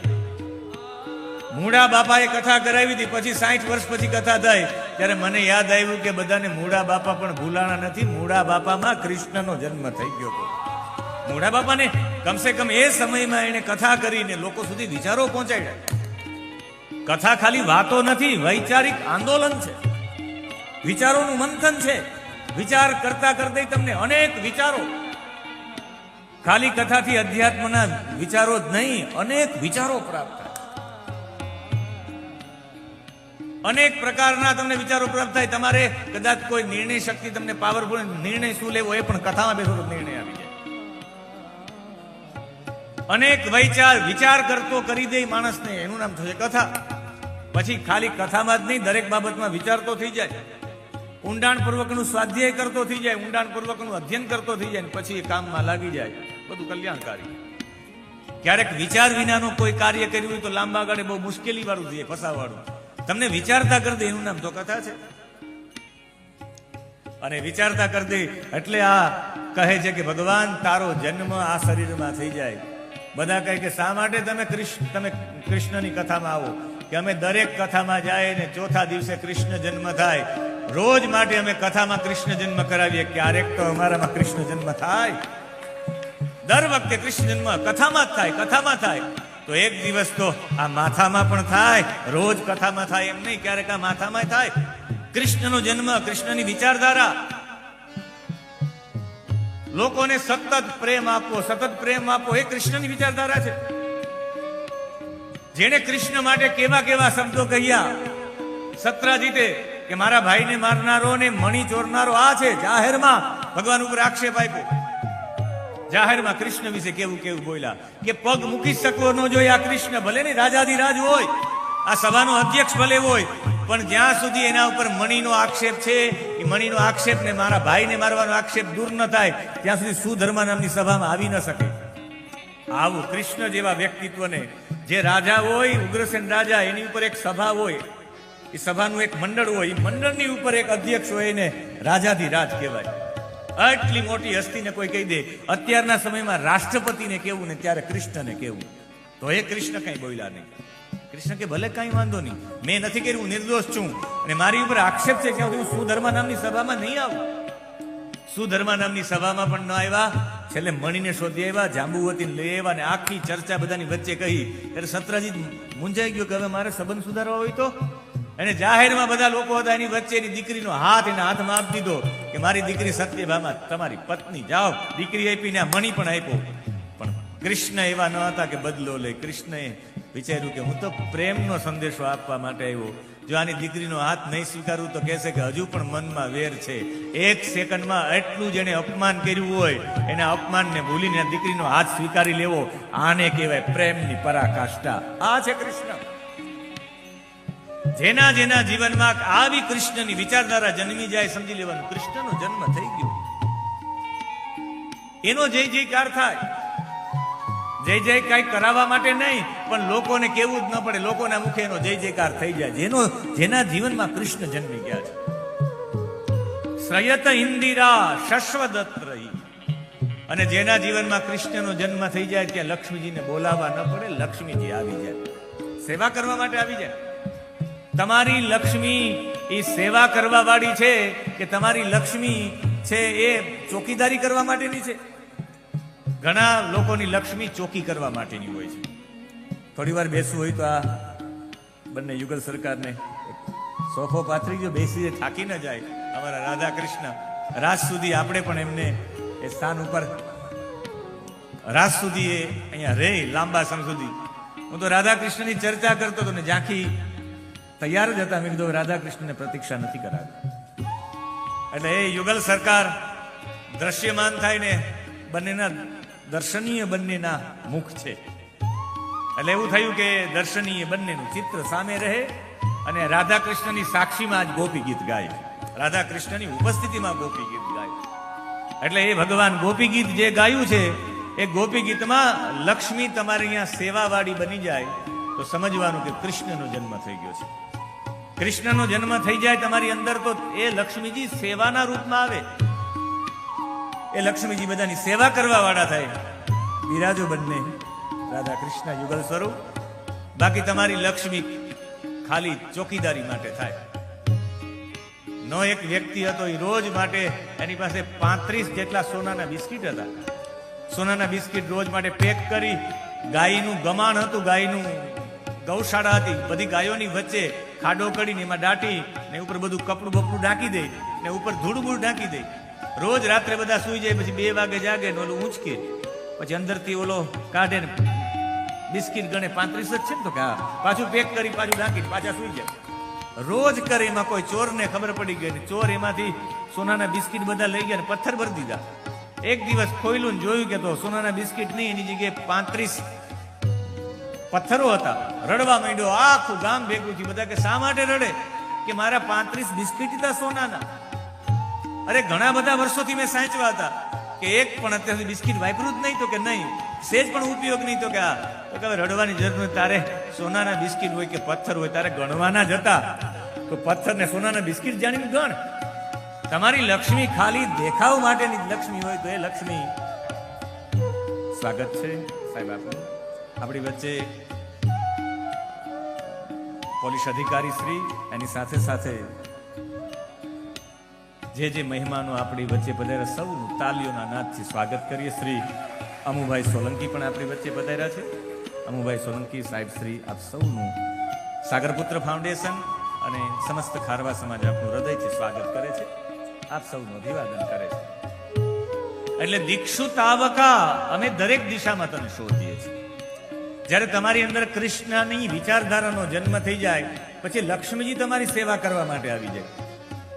મૂળા બાપાએ કથા કરાવી હતી. પછી 60 વર્ષ પછી કથા થઈ ત્યારે મને યાદ આવ્યું કે બધાને મૂળા બાપા પણ ભૂલાણા નથી. મૂળા બાપામાં કૃષ્ણનો જન્મ થઈ ગયો હતો. મૂળા બાપાને કમસે કમ એ સમયમાં એને કથા કરીને લોકો સુધી વિચારો પહોંચાડ્યા. કથા ખાલી વાતો નથી, વૈચારિક આંદોલન છે, વિચારોનું મંથન છે. વિચાર કરતા કરતા તમને અનેક વિચારો, ખાલી કથાથી અધ્યાત્મના વિચારો જ નહીં, અનેક વિચારો પ્રાપ્ત થાય. અનેક પ્રકારના તમને વિચારો પ્રાપ્ત થાય. તમારે કદાચ કોઈ નિર્ણય શક્તિ તમને પાવરફુલ, નિર્ણય શું લેવો એ પણ કથામાં બેસો તો નિર્ણય આવી જાય. અનેક વિચાર કરતો કરી દે માણસને, એનું નામ થશે કથા. પછી ખાલી કથામાં જ નહીં, દરેક બાબતમાં વિચારતો થઈ જાય, ઊંડાણપૂર્વકનું સ્વાધ્યાય કરતો થઈ જાય, ઊંડાણપૂર્વકનું અધ્યયન કરતો થઈ જાય, પછી એ કામમાં લાગી જાય. બધું કલ્યાણકારી. ક્યારેક વિચાર વિનાનો કોઈ કાર્ય કર્યું હોય તો લાંબા ગાળે બહુ મુશ્કેલી વાળું થઈ જાય, ફસાવાળું. તમને વિચારતા કરી દે એનું નામ તો કથા છે. અને વિચારતા કરી દે એટલે આ કહે છે કે ભગવાન તારો જન્મ આ શરીરમાં થઈ જાય. બધા કહે કે શા માટે તમે કૃષ્ણની કથામાં આવો? કે અમે દરેક કથામાં જાય ને ચોથા દિવસે કૃષ્ણ જન્મ થાય. રોજ માટે અમે કથામાં કૃષ્ણ જન્મ કરાવીએ. ક્યારેક તો અમારામાં કૃષ્ણ જન્મ થાય. દર વખતે કૃષ્ણ જન્મ કથામાં જ થાય, કથામાં થાય. તો એક દિવસ તો આ માથામાં પણ થાય, રોજ કથામાં થાય એમ નહીં, ક્યારેક આ માથામાં થાય. કૃષ્ણનો જન્મ, કૃષ્ણની વિચારધારા. લોકોને સતત પ્રેમ આપો, સતત પ્રેમ આપો, એ કૃષ્ણની વિચારધારા છે. જેને કૃષ્ણ માટે કેવા કેવા શબ્દો કહ્યા. સત્રાજીતે કે મારા ભાઈને મારનારો ને મણી ચોરનારો આ છે. જાહેરમાં ભગવાન ઉપર આક્ષેપ આપ્યો. જાહેરમાં કૃષ્ણ વિશે કેવું કેવું બોલ્યા કે પગ મૂકી શકવો ન જોઈએ આ કૃષ્ણ. ભલે ને રાજાધિરાજ હોય, આ સભાનો અધ્યક્ષ ભલે હોય, પણ જ્યાં સુધી એના ઉપર મણીનો આક્ષેપ છે, એ મણીનો આક્ષેપ ને મારા ભાઈને મારવાનો આક્ષેપ દૂર ન થાય ત્યાં સુધી સુધર્મ નામની સભામાં આવી ન શકે. આવું કૃષ્ણ જેવા વ્યક્તિત્વને, જે રાજા હોય, ઉગ્રસેન રાજા, એની ઉપર એક સભા હોય, એ સભાનું એક મંડળ હોય, એ મંડળની ઉપર એક અધ્યક્ષ હોય, એને રાજાધિરાજ કહેવાય. આટલી મોટી હસ્તીને કોઈ કહી દે અત્યારના સમયમાં રાષ્ટ્રપતિને કેવું ને ત્યારે કૃષ્ણને કેવું, તો એ કૃષ્ણ કઈ બોલ્યા નહીં. કૃષ્ણ કે ભલે કઈ વાંધો નહીં, મેં નથી કર્યું, નિર્દોષ છું, અને મારી ઉપર આક્ષેપ છે ત્યાં હું સુધર્મા નામની સભામાં નહીં આવું. સુધર્મા નામની સભામાં પણ ન આવ્યા. છેલ્લે મણીને શોધી આવ્યા, જાંબુવતીને લઈ આવ્યા, અને આખી ચર્ચા બધાની વચ્ચે કહી. ત્યારે સત્રાજી મૂંઝાઈ ગયો કે હવે મારે સંબંધ સુધારવા હોય તો અને જાહેરમાં બધા લોકો હતા, એની વચ્ચે એની દીકરીનો હાથ એના હાથમાં આપી દીધો કે મારી દીકરી સત્યભામા તમારી પત્ની, જાઓ. દીકરી આપીને આ મણી પણ આપ્યો. પણ કૃષ્ણ એવા ન હતા કે બદલો લે. કૃષ્ણએ વિચાર્યું કે હું તો પ્રેમનો સંદેશો આપવા માટે આવ્યો. જો આની દીકરીનો હાથ નહીં સ્વીકારું તો કહેશે કે હજુ પણ મનમાં વેર છે. એક સેકન્ડમાં એટલું જેને અપમાન કર્યું હોય એના અપમાનને ભૂલીને આ દીકરીનો હાથ સ્વીકારી લેવો, આને કહેવાય પ્રેમની પરાકાષ્ઠા. આ છે કૃષ્ણ. જેના જેના જીવનમાં આવી કૃષ્ણની વિચારધારા જન્મી જાય, સમજી લેવાનું કૃષ્ણનો જન્મ થઈ ગયો. એનો જય જયકાર થાય. જય જય કઈ કરાવવા માટે નહીં, પણ લોકોને કેવું જ ન પડે, લોકોના મુખે એનો જય જયકાર થઈ જાય. જેના જીવનમાં કૃષ્ણ જન્મી ગયા છે. શ્રયત ઇન્દિરા શશ્વદત્ત રહી. અને જેના જીવનમાં કૃષ્ણનો જન્મ થઈ જાય ત્યાં લક્ષ્મીજીને બોલાવવા ન પડે, લક્ષ્મીજી આવી જાય, સેવા કરવા માટે આવી જાય. તમારી લક્ષ્મી એ સેવા કરવા વાળી છે કે તમારી લક્ષ્મી છે એ ચોકીદારી કરવા માટેની છે? ઘણા લોકોની લક્ષ્મી ચોકી કરવા માટેની હોય છે. થોડી વાર બેસવું હોય તો આ બંને યુગલ સરકારને સોફો પાથરી જો બેસી થાકી ન જાય. અમારા રાધા કૃષ્ણ રાત સુધી આપણે પણ એમને એ સ્થાન ઉપર રાત સુધી એ અહીંયા રહે, લાંબા સમય સુધી. હું તો રાધા કૃષ્ણની ચર્ચા કરતો હતો ને ઝાંખી તૈયાર જ હતા. મેં કીધું રાધા કૃષ્ણને પ્રતીક્ષા નથી કરાવી. એટલે એ યુગલ સરકાર દ્રશ્યમાન થાય ને બંનેના દર્શનીય બંનેના મુખ છે. એટલે એવું થયું કે દર્શનીય બંનેનું ચિત્ર સામે રહે અને રાધા કૃષ્ણની સાક્ષીમાં જ ગોપી ગીત ગાય, રાધા કૃષ્ણની ઉપસ્થિતિમાં ગોપી ગીત ગાય. એટલે એ ભગવાન ગોપી ગીત જે ગાયું છે એ ગોપી ગીતમાં લક્ષ્મી તમારી અહીંયા સેવાવાળી બની જાય તો સમજવાનું કે કૃષ્ણનો જન્મ થઈ ગયો છે. કૃષ્ણનો જન્મ થઈ જાય તમારી અંદર તો એ લક્ષ્મીજી સેવાના રૂપમાં આવે. એ લક્ષ્મીજી બધાની સેવા કરવા વાળા થાય. બિરાજો બંને રાધા કૃષ્ણ યુગલ સ્વરૂપ. બાકી તમારી લક્ષ્મી ખાલી ચોકીદારી માટે થાય. નો એક વ્યક્તિ હતો, એ રોજ માટે એની પાસે 35 જેટલા સોનાના બિસ્કીટ હતા. સોનાના બિસ્કીટ રોજ માટે પેક કરી, ગાયનું ગમાણ હતું, ગાયનું ગૌશાળા હતી, બધી ગાયોની વચ્ચે ખાડો કરીને એમાં દાટી ને ઉપર બધું કપડું બપડું ઢાંકી દે ને ઉપર ધૂળ બૂળ ઢાંકી દે. રોજ રાત્રે બધા સુઈ જાય, પછી 2 વાગે જાગે ને ઓલું ઊંચકે, પછી અંદરથી ઓલો કાઢે ને બિસ્કીટ ગણે 35 જ છે ને, તો કે હા, પાછું પેક કરી પાછું ઢાંકી પાછા સુઈ જાય. રોજ કરે. એમાં કોઈ ચોરને ખબર પડી ગઈ ને ચોર એમાંથી સોનાના બિસ્કીટ બધા લઈ ગયા ને પથ્થર ભરી દીધા. એક દિવસ ખોયલું ને જોયું કે તો સોનાના બિસ્કીટ નહીં, એની જગ્યાએ 35 પથ્થરો હતા. રડવા માંડ્યો. આખું ગામ ભેગું થયું. બધા કે શા માટે રડે? કે મારા 35 બિસ્કીટ હતા સોનાના. અરે ઘણા બધા વર્ષોથી મેં સાચવા હતા. કે એક પણ અત્યાર સુધી બિસ્કીટ વાપર્યું જ નહીં? તો કે નહીં. સેજ પણ ઉપયોગ નહીં? તો કે હા. તો કે રડવાની જરૂર નથી, તારે સોનાના બિસ્કીટ હોય કે પથ્થર હોય તારે ગણવાના જ હતા, તો પથ્થર ને સોનાના બિસ્કીટ જાણીને ગણ. તમારી લક્ષ્મી ખાલી દેખાવ માટેની લક્ષ્મી હોય તો એ લક્ષ્મી. સ્વાગત છે સાહેબ આપનું આપણી વચ્ચે. પોલીસ અધિકારી શ્રી, એની સાથે સાથે જે મહેમાનો આપણી વચ્ચે પધાર્યા સૌનું તાલીઓના નાદથી સ્વાગત કરીએ. શ્રી અમુભાઈ સોલંકી પણ આપણી વચ્ચે પધાર્યા છે. અમુભાઈ સોલંકી સાહેબ શ્રી, આપ સૌનું સાગરપુત્ર ફાઉન્ડેશન અને સમસ્ત ખારવા સમાજ આપનું હૃદયથી સ્વાગત કરે છે, આપ સૌનું અભિવાદન કરે છે. એટલે દીક્ષુ તાવકા, અમે દરેક દિશામાં તને શોધીએ છીએ. જ્યારે તમારી અંદર કૃષ્ણની વિચારધારાનો જન્મ થઈ જાય પછી લક્ષ્મીજી તમારી સેવા કરવા માટે આવી જાય.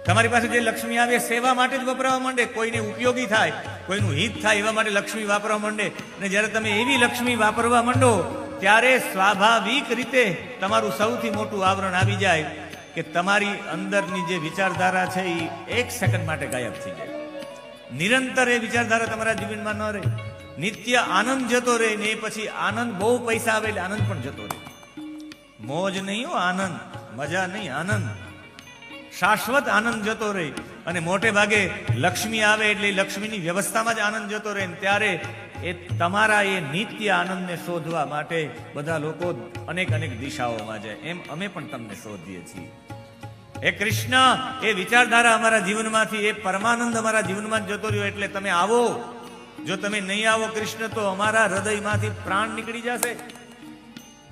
તમારી પાસે જે લક્ષ્મી આવે સેવા માટે જ વપરાવા માંડે. કોઈને ઉપયોગી થાય, કોઈનું હિત થાય એવા માટે લક્ષ્મી વાપરવા માંડે. અને જ્યારે તમે એવી લક્ષ્મી વાપરવા માંડો ત્યારે સ્વાભાવિક રીતે તમારું સૌથી મોટું આવરણ આવી જાય કે તમારી અંદરની જે વિચારધારા છે એ 1 સેકન્ડ માટે ગાયબ થઈ જાય. નિરંતર એ વિચારધારા તમારા જીવનમાં ન રહે. નિત્ય આનંદ જતો રહે ને એ પછી આનંદ, બહુ પૈસા આવે એટલે આનંદ પણ જતો રહે. મોજ નહીં હો, આનંદ, મજા નહીં, આનંદ, શાશ્વત આનંદ જતો રહે. અને મોટે ભાગે લક્ષ્મી આવે એટલે લક્ષ્મીની વ્યવસ્થામાં જ આનંદ જતો રહે. ત્યારે એ તમારા એ નિત્ય આનંદને શોધવા માટે બધા લોકો અનેક દિશાઓમાં જાય. એમ અમે પણ તમને શોધીએ છીએ. એ કૃષ્ણ, એ વિચારધારા અમારા જીવનમાંથી, એ પરમાનંદ અમારા જીવનમાં જ જતો રહ્યો. એટલે તમે આવો. જો તમે નહીં આવો કૃષ્ણ, તો અમારા હૃદયમાંથી પ્રાણ નીકળી જશે.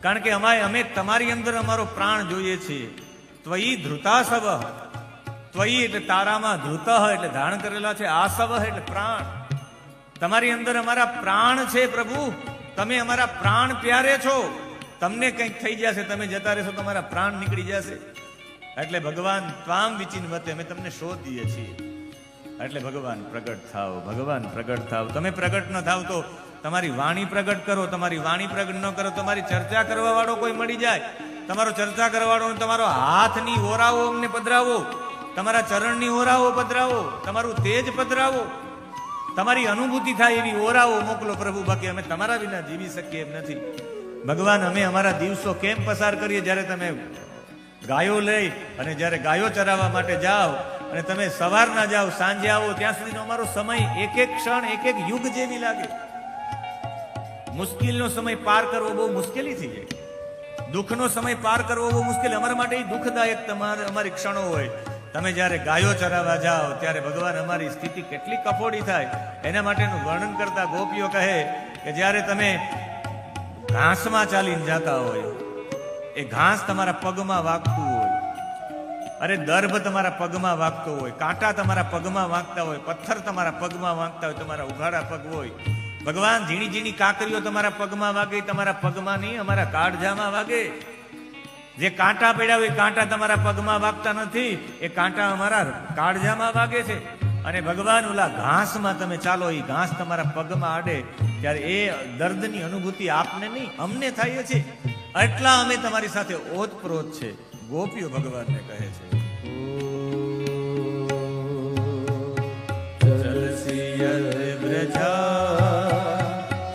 કારણ કે અમે તમારી અંદર અમારો પ્રાણ જોઈએ છીએ. ત્વયી ધૃતાસવ, ત્વયી એટલે તારામાં, ધૃત એટલે ધારણ કરેલા છે, આસવ એટલે પ્રાણ. તમારી અંદર અમારા પ્રાણ છે પ્રભુ, તમે અમારા પ્રાણ પ્યારે છો. તમને કંઈક થઈ જશે, તમે જતા રહેશો, તમારા પ્રાણ નીકળી જશે. એટલે ભગવાન ત્વામ વિચિન્વતે, અમે તમને શોધીએ છીએ. એટલે ભગવાન પ્રગટ થાવ, ભગવાન પ્રગટ થાવ. તમે પ્રગટ ન થાવ તો તમારી વાણી પ્રગટ કરો, તમારી વાણી પ્રગટ ન કરો, તમારી ચર્ચા કરવા વાળો કોઈ મળી જાય, તમારો ચર્ચા કરવા વાળો, તમારો હાથની ઓરાઓ અમને પધરાવો, તમારા ચરણની ઓરાઓ પધરાવો, તમારું તેજ પધરાવો, તમારી અનુભૂતિ થાય એવી ઓરાઓ મોકલો પ્રભુ. બાકી અમે તમારા વિના જીવી શકીએ એમ નથી. ભગવાન, અમે અમારા દિવસો કેમ પસાર કરીએ જ્યારે તમે ગાયો લઈ અને જ્યારે ગાયો ચરાવવા માટે જાઓ અને તમે સવારના જાઓ, સાંજે આવો, ત્યાં સુધીનો અમારો સમય એક એક ક્ષણ એક એક યુગ જેવી લાગે. મુશ્કેલનો સમય પાર કરવો બહુ મુશ્કેલી થઈ જાય, દુઃખનો સમય પાર કરવો બહુ મુશ્કેલ. અમારા માટે એ દુઃખદાયક અમારી ક્ષણો હોય. તમે જ્યારે ગાયો ચરાવવા જાઓ ત્યારે ભગવાન અમારી સ્થિતિ કેટલી કફોડી થાય એના માટેનું વર્ણન કરતા ગોપીઓ કહે કે જ્યારે તમે ઘાસમાં ચાલીને જતા હોય, એ ઘાસ તમારા પગમાં વાગતું હોય, અરે દર્ભ તમારા પગમાં વાગતો હોય, કાંટા તમારા પગમાં વાગતા હોય, પથ્થર તમારા પગમાં વાગતા હોય, તમારા ઉઘાડા પગ હોય. ભગવાન, ઝીણી ઝીણી કાંકરીઓ તમારા પગમાં વાગે, તમારા પગમાં નહીં, અમારા કાળજામાં વાગે. જે કાંટા પડ્યા હોય કાંટા તમારા પગમાં વાગતા નથી, એ કાંટા અમારા કાળજામાં વાગે છે. અને ભગવાન, ઓલા ઘાસમાં તમે ચાલો, એ ઘાસ તમારા પગમાં આડે ત્યારે એ દર્દની અનુભૂતિ આપને નહીં, અમને થાય છે. એટલા અમે તમારી સાથે ઓતપ્રોત છે. ગોપીઓ ભગવાનને કહે છે, ચલસિયત વ્રજા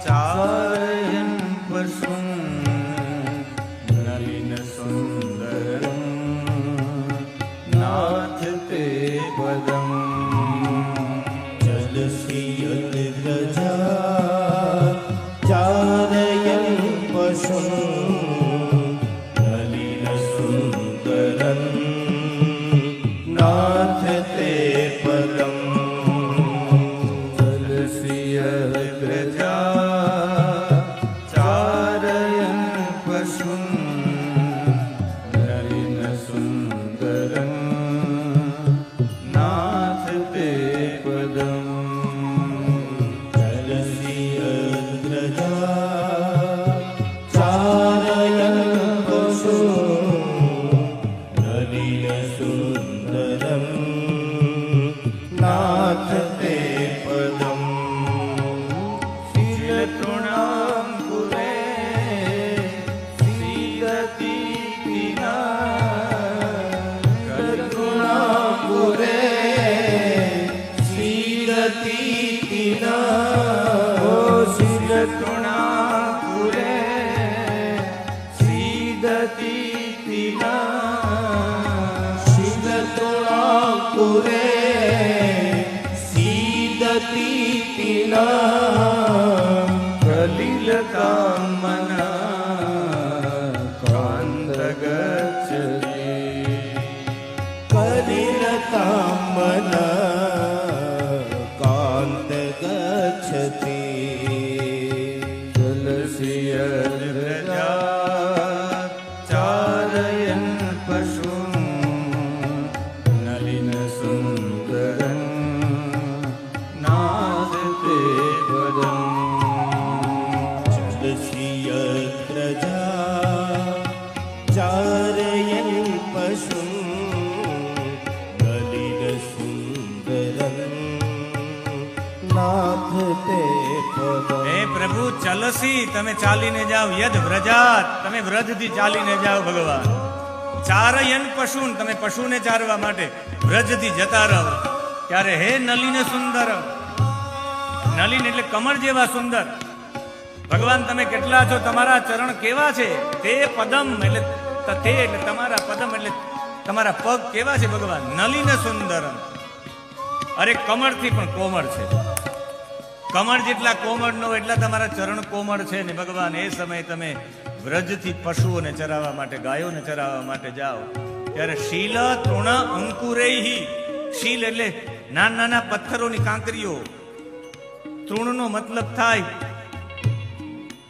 ચારયન પશુન નલિન સુંદરમ નાથ તે પદમ.
જલસિયત વ્રજા ચારયન પશુન નલિન સુંદરમ નાથ તે પદમ.
જલસિયત વ્રજા ચારયન પશુન નલિન સુંદરમ નાથ તે પદમ.
જલસિયત વ્રજા ચારયન પશુન નલિન સુંદરમ નાથ તે પદમ.
શીલતૃણાંકુરે સીદતીતિના
કરુણાપુરે સીદતીતિના.
શીલતૃણાંકુરે સીદતીતિના.
શીલતૃણાપુરે સીદતીતિના.
કલિલકામના કાંત ગચ્છતિ.
કલિલકામના કાંત ગચ્છતિ.
જલસિયત વ્રજા ચારયન પશુન નલિન સુંદરમ નાથ તે પદમ.
જલસિયત વ્રજા ચારયન પશુન નલિન સુંદરમ નાથ તે પદમ.
હે પ્રભુ, ચલસી તમે ચાલીને જાઓ, યદ વ્રજાત તમે વ્રજથી ચાલીને જાઓ. ભગવાન, ચારયન પશુન તમે પશુને ચારવા માટે વ્રજથી જતા રહો. ત્યારે હે નલિન સુંદર, નલિન એટલે કમળ જેવા સુંદર. ભગવાન, તમે કેટલા છો, તમારા ચરણ કેવા છે. તે પદમ એટલે તે એટલે તમારા પદમ એટલે તમારા પગ કેવા છે. ભગવાન, નલિન સુંદર, અરે કમળથી પણ કોમળ છે. કમળ જેટલા કોમળ ન હોય એટલા તમારા ચરણ કોમળ છે ને. ભગવાન, એ સમયે તમે વ્રજથી પશુઓને ચરાવવા માટે, ગાયોને ચરાવવા માટે જાઓ ત્યારે શીલ તૃણ અંકુરેહી. શીલ એટલે નાના નાના પથ્થરોની કાંકરીઓ. તૃણનો મતલબ થાય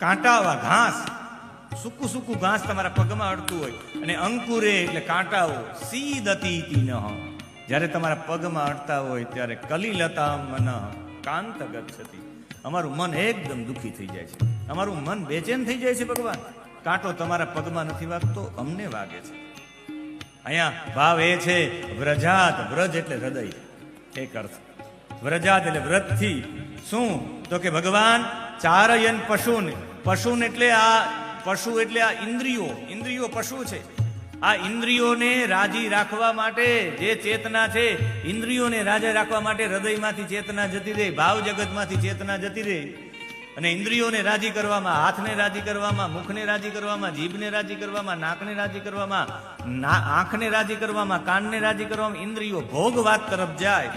કાંટાવા ઘાસ. સૂકું સૂકું ઘાસ તમારા પગમાં અડતું હોય, અને અંકુરે એટલે કાંટાઓ, સીદતી ન, જ્યારે તમારા પગમાં અડતા હોય ત્યારે કલિલતા મન કાંત ગચ્છતિ, અમારું મન એકદમ દુઃખી થઈ જાય છે, અમારું મન બેચેન થઈ જાય છે. ભગવાન, કાંટો તમારા પગમાં નથી વાગતો, અમને વાગે છે. અહીંયા ભાવ એ છે વ્રજાત, વ્રજ એટલે હૃદય, એક અર્થ. વ્રજાત એટલે વ્રતથી શું, તો કે ભગવાન ચારયન પશુને, પશુને એટલે આ પશુ એટલે આ ઇન્દ્રિયો, ઇન્દ્રિયો પશુ છે. આ ઇન્દ્રિયોને રાજી રાખવા માટે જે ચેતના છે, ઇન્દ્રિયોને રાજી રાખવા માટે હૃદયમાંથી ચેતના જતી રહે, ભાવ જગતમાંથી ચેતના જતી રહે, અને ઇન્દ્રિયોને રાજી કરવામાં, હાથને રાજી કરવામાં, મુખને રાજી કરવામાં, જીભને રાજી કરવામાં, નાકને રાજી કરવામાં, આંખને રાજી કરવામાં, કાનને રાજી કરવામાં, ઇન્દ્રિયો ભોગવાત તરફ જાય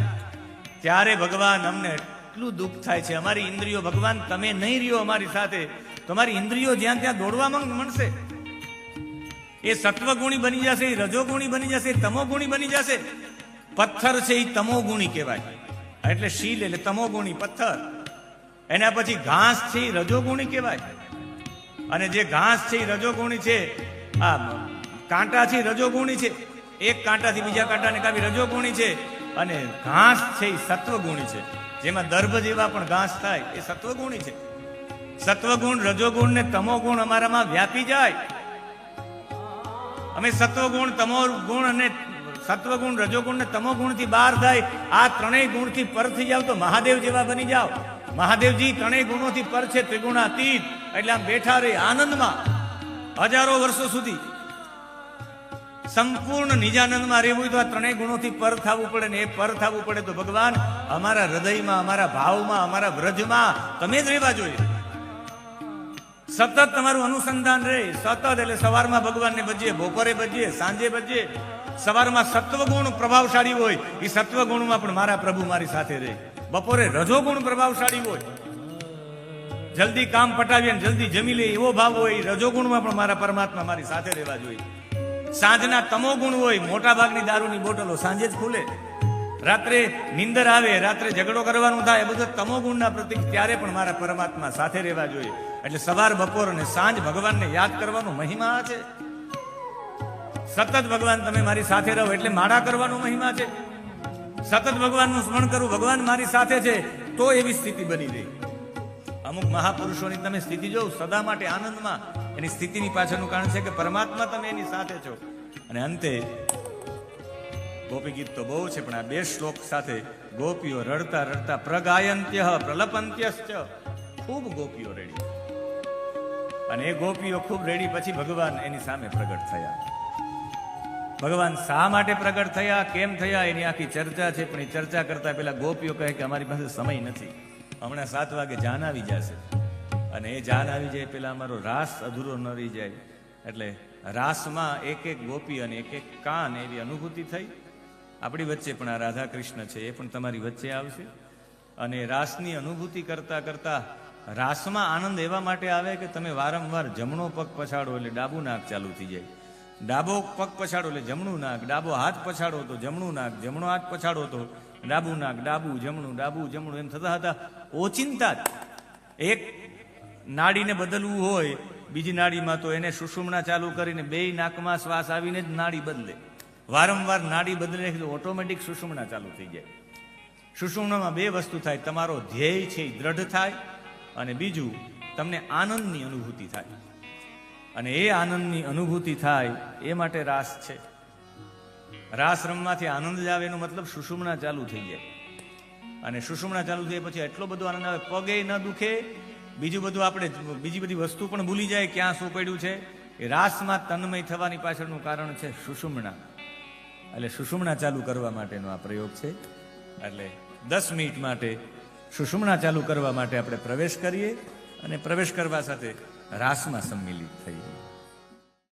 ત્યારે ભગવાન અમને એટલું દુઃખ થાય છે. અમારી ઇન્દ્રિયો, ભગવાન તમે નહીં રહ્યો અમારી સાથે, તમારી ઇન્દ્રિયો જ્યાં ત્યાં દોડવા માંડશે. એ સત્વગુણી બની જશે, એ રજોગુણી બની જશે, તમોગુણી બની જશે. પથ્થર છે એ તમોગુણી કહેવાય, એટલે શીલ એટલે તમોગુણી પથ્થર. એના પછી ઘાસ છે એ રજોગુણી કહેવાય, અને જે ઘાસ છે એ રજોગુણી છે. આ કાંટા છે રજોગુણી છે, એક કાંટાથી બીજા કાંટાને કાપી રજોગુણી છે, અને ઘાસ છે એ સત્વગુણી છે, જેમાં દર્ભ જેવા પણ ઘાસ થાય એ સત્વગુણી છે. સત્વગુણ, રજોગુણ ને તમોગુણ અમારામાં વ્યાપી જાય. અમે સત્વગુણ, તમોગુણ અને સત્વગુણ, રજોગુણ ને તમોગુણ થી બહાર થાય, આ ત્રણેય ગુણ થી પર થઈ જાવ તો મહાદેવ જેવા બની જાઓ. મહાદેવજી ત્રણેય ગુણોથી પર છે, ત્રિગુણાતીત, એટલે આમ બેઠા રહે આનંદમાં હજારો વર્ષો સુધી. સંપૂર્ણ નિજાનંદમાં રહેવું હોય તો આ ત્રણેય ગુણોથી પર થવું પડે, ને એ પર થવું પડે તો ભગવાન અમારા હૃદયમાં, અમારા ભાવમાં, અમારા વ્રજમાં તમે જ રહેવા જોઈએ. સતત તમારું અનુસંધાન રહે, સતત. એટલે સવારમાં ભગવાનને ભજીએ, બપોરે ભજીએ, સાંજે ભજીએ. સવારમાં સત્વગુણ પ્રભાવશાળી હોય, એ સત્વગુણમાં પણ મારા પ્રભુ મારી સાથે રહે. બપોરે રજોગુણ પ્રભાવશાળી હોય, જલ્દી કામ પટાવીએ જલ્દી જમી લે એવો ભાવ હોય, રજોગુણમાં પણ મારા પરમાત્મા મારી સાથે રહેવા જોઈએ. સાંજના તમોગુણ હોય, મોટા ભાગની દારૂની બોટલો સાંજે જ ખુલે, રાત્રે નીંદર આવે, રાત્રે ઝઘડો કરવાનું થાય, એ બધું તમોગુણના પ્રતિક, ત્યારે પણ મારા પરમાત્મા સાથે રહેવા જોઈએ. એટલે સવાર, બપોર અને સાંજ ભગવાનને યાદ કરવાનો મહિમા છે. સતત ભગવાન તમે મારી સાથે રહો એટલે માળા કરવાનો મહિમા છે. સતત ભગવાનનું સ્મરણ કરવું, ભગવાન મારી સાથે છે તો એવી સ્થિતિ બની રહી. અમુક મહાપુરુષોની તમે સ્થિતિ જોવ સદા માટે આનંદમાં, એની સ્થિતિની પાછળનું કારણ છે કે પરમાત્મા તમે એની સાથે છો. અને અંતે ગોપી ગીત તો બહુ છે, પણ આ બે શ્લોક સાથે ગોપીઓ રડતા રડતા પ્રગાયંત્ય પ્રલપંત્યશ્ચ, ખૂબ ગોપીઓ રેડી. અને એ ગોપીઓ ખૂબ રેડી પછી ભગવાન એની સામે પ્રગટ થયા. ભગવાન શા માટે પ્રગટ થયા, કેમ થયા, એની આખી ચર્ચા છે. પણ એ ચર્ચા કરતા પેલા ગોપીઓ કહે કે અમારી પાસે સમય નથી, હમણાં 7 વાગે જાન આવી જશે, અને એ જાન આવી જાય પેલા અમારો રાસ અધૂરો ન રહી જાય. એટલે રાસમાં એક એક ગોપી અને એક એક કાન, એવી અનુભૂતિ થઈ. આપણી વચ્ચે પણ આ રાધા કૃષ્ણ છે, એ પણ તમારી વચ્ચે આવશે. અને રાસની અનુભૂતિ કરતા કરતા રાસમાં આનંદ એવા માટે આવે કે તમે વારંવાર જમણો પગ પછાડો એટલે ડાબું નાક ચાલુ થઈ જાય, ડાબો પગ પછાડો એટલે જમણું નાક, ડાબો હાથ પછાડો તો જમણું નાક, જમણો હાથ પછાડો તો ડાબું નાક, ડાબું જમણું, ડાબું જમણું, એમ થતા હતા ઓચિંતા એક નાડીને બદલવું હોય બીજી નાડીમાં તો એને સુષુમ્ના ચાલુ કરીને બે નાકમાં શ્વાસ આવીને જ નાડી બદલે. વારંવાર નાડી બદલે તો ઓટોમેટિક સુષુમ્ના ચાલુ થઈ જાય. સુષુમ્નામાં 2 વસ્તુ થાય, તમારો ધ્યેય છે એ દ્રઢ થાય, અને બીજું તમને આનંદની અનુભૂતિ થાય. અને એ આનંદની અનુભૂતિ થાય એ માટે રાસ છે. રાસ રમવાથી આનંદ જ આવે, એનો મતલબ સુષુમ્ના ચાલુ થઈ જાય. અને સુષુમ્ના ચાલુ થઈ પછી એટલો બધો આનંદ આવે, પગે ન દુખે, બીજું બધું આપણે બીજી બધી વસ્તુ પણ ભૂલી જાય ક્યાં શું પડ્યું છે. એ રાસમાં તન્મય થવાની પાછળનું કારણ છે સુષુમ્ના. એટલે સુષુમ્ના ચાલુ કરવા માટેનો આ પ્રયોગ છે. એટલે 10 મિનિટ માટે સુષુમ્ના ચાલુ કરવા માટે આપણે પ્રવેશ કરીએ, અને પ્રવેશ કરવા સાથે રાસમાં સંમિલિત થઈએ.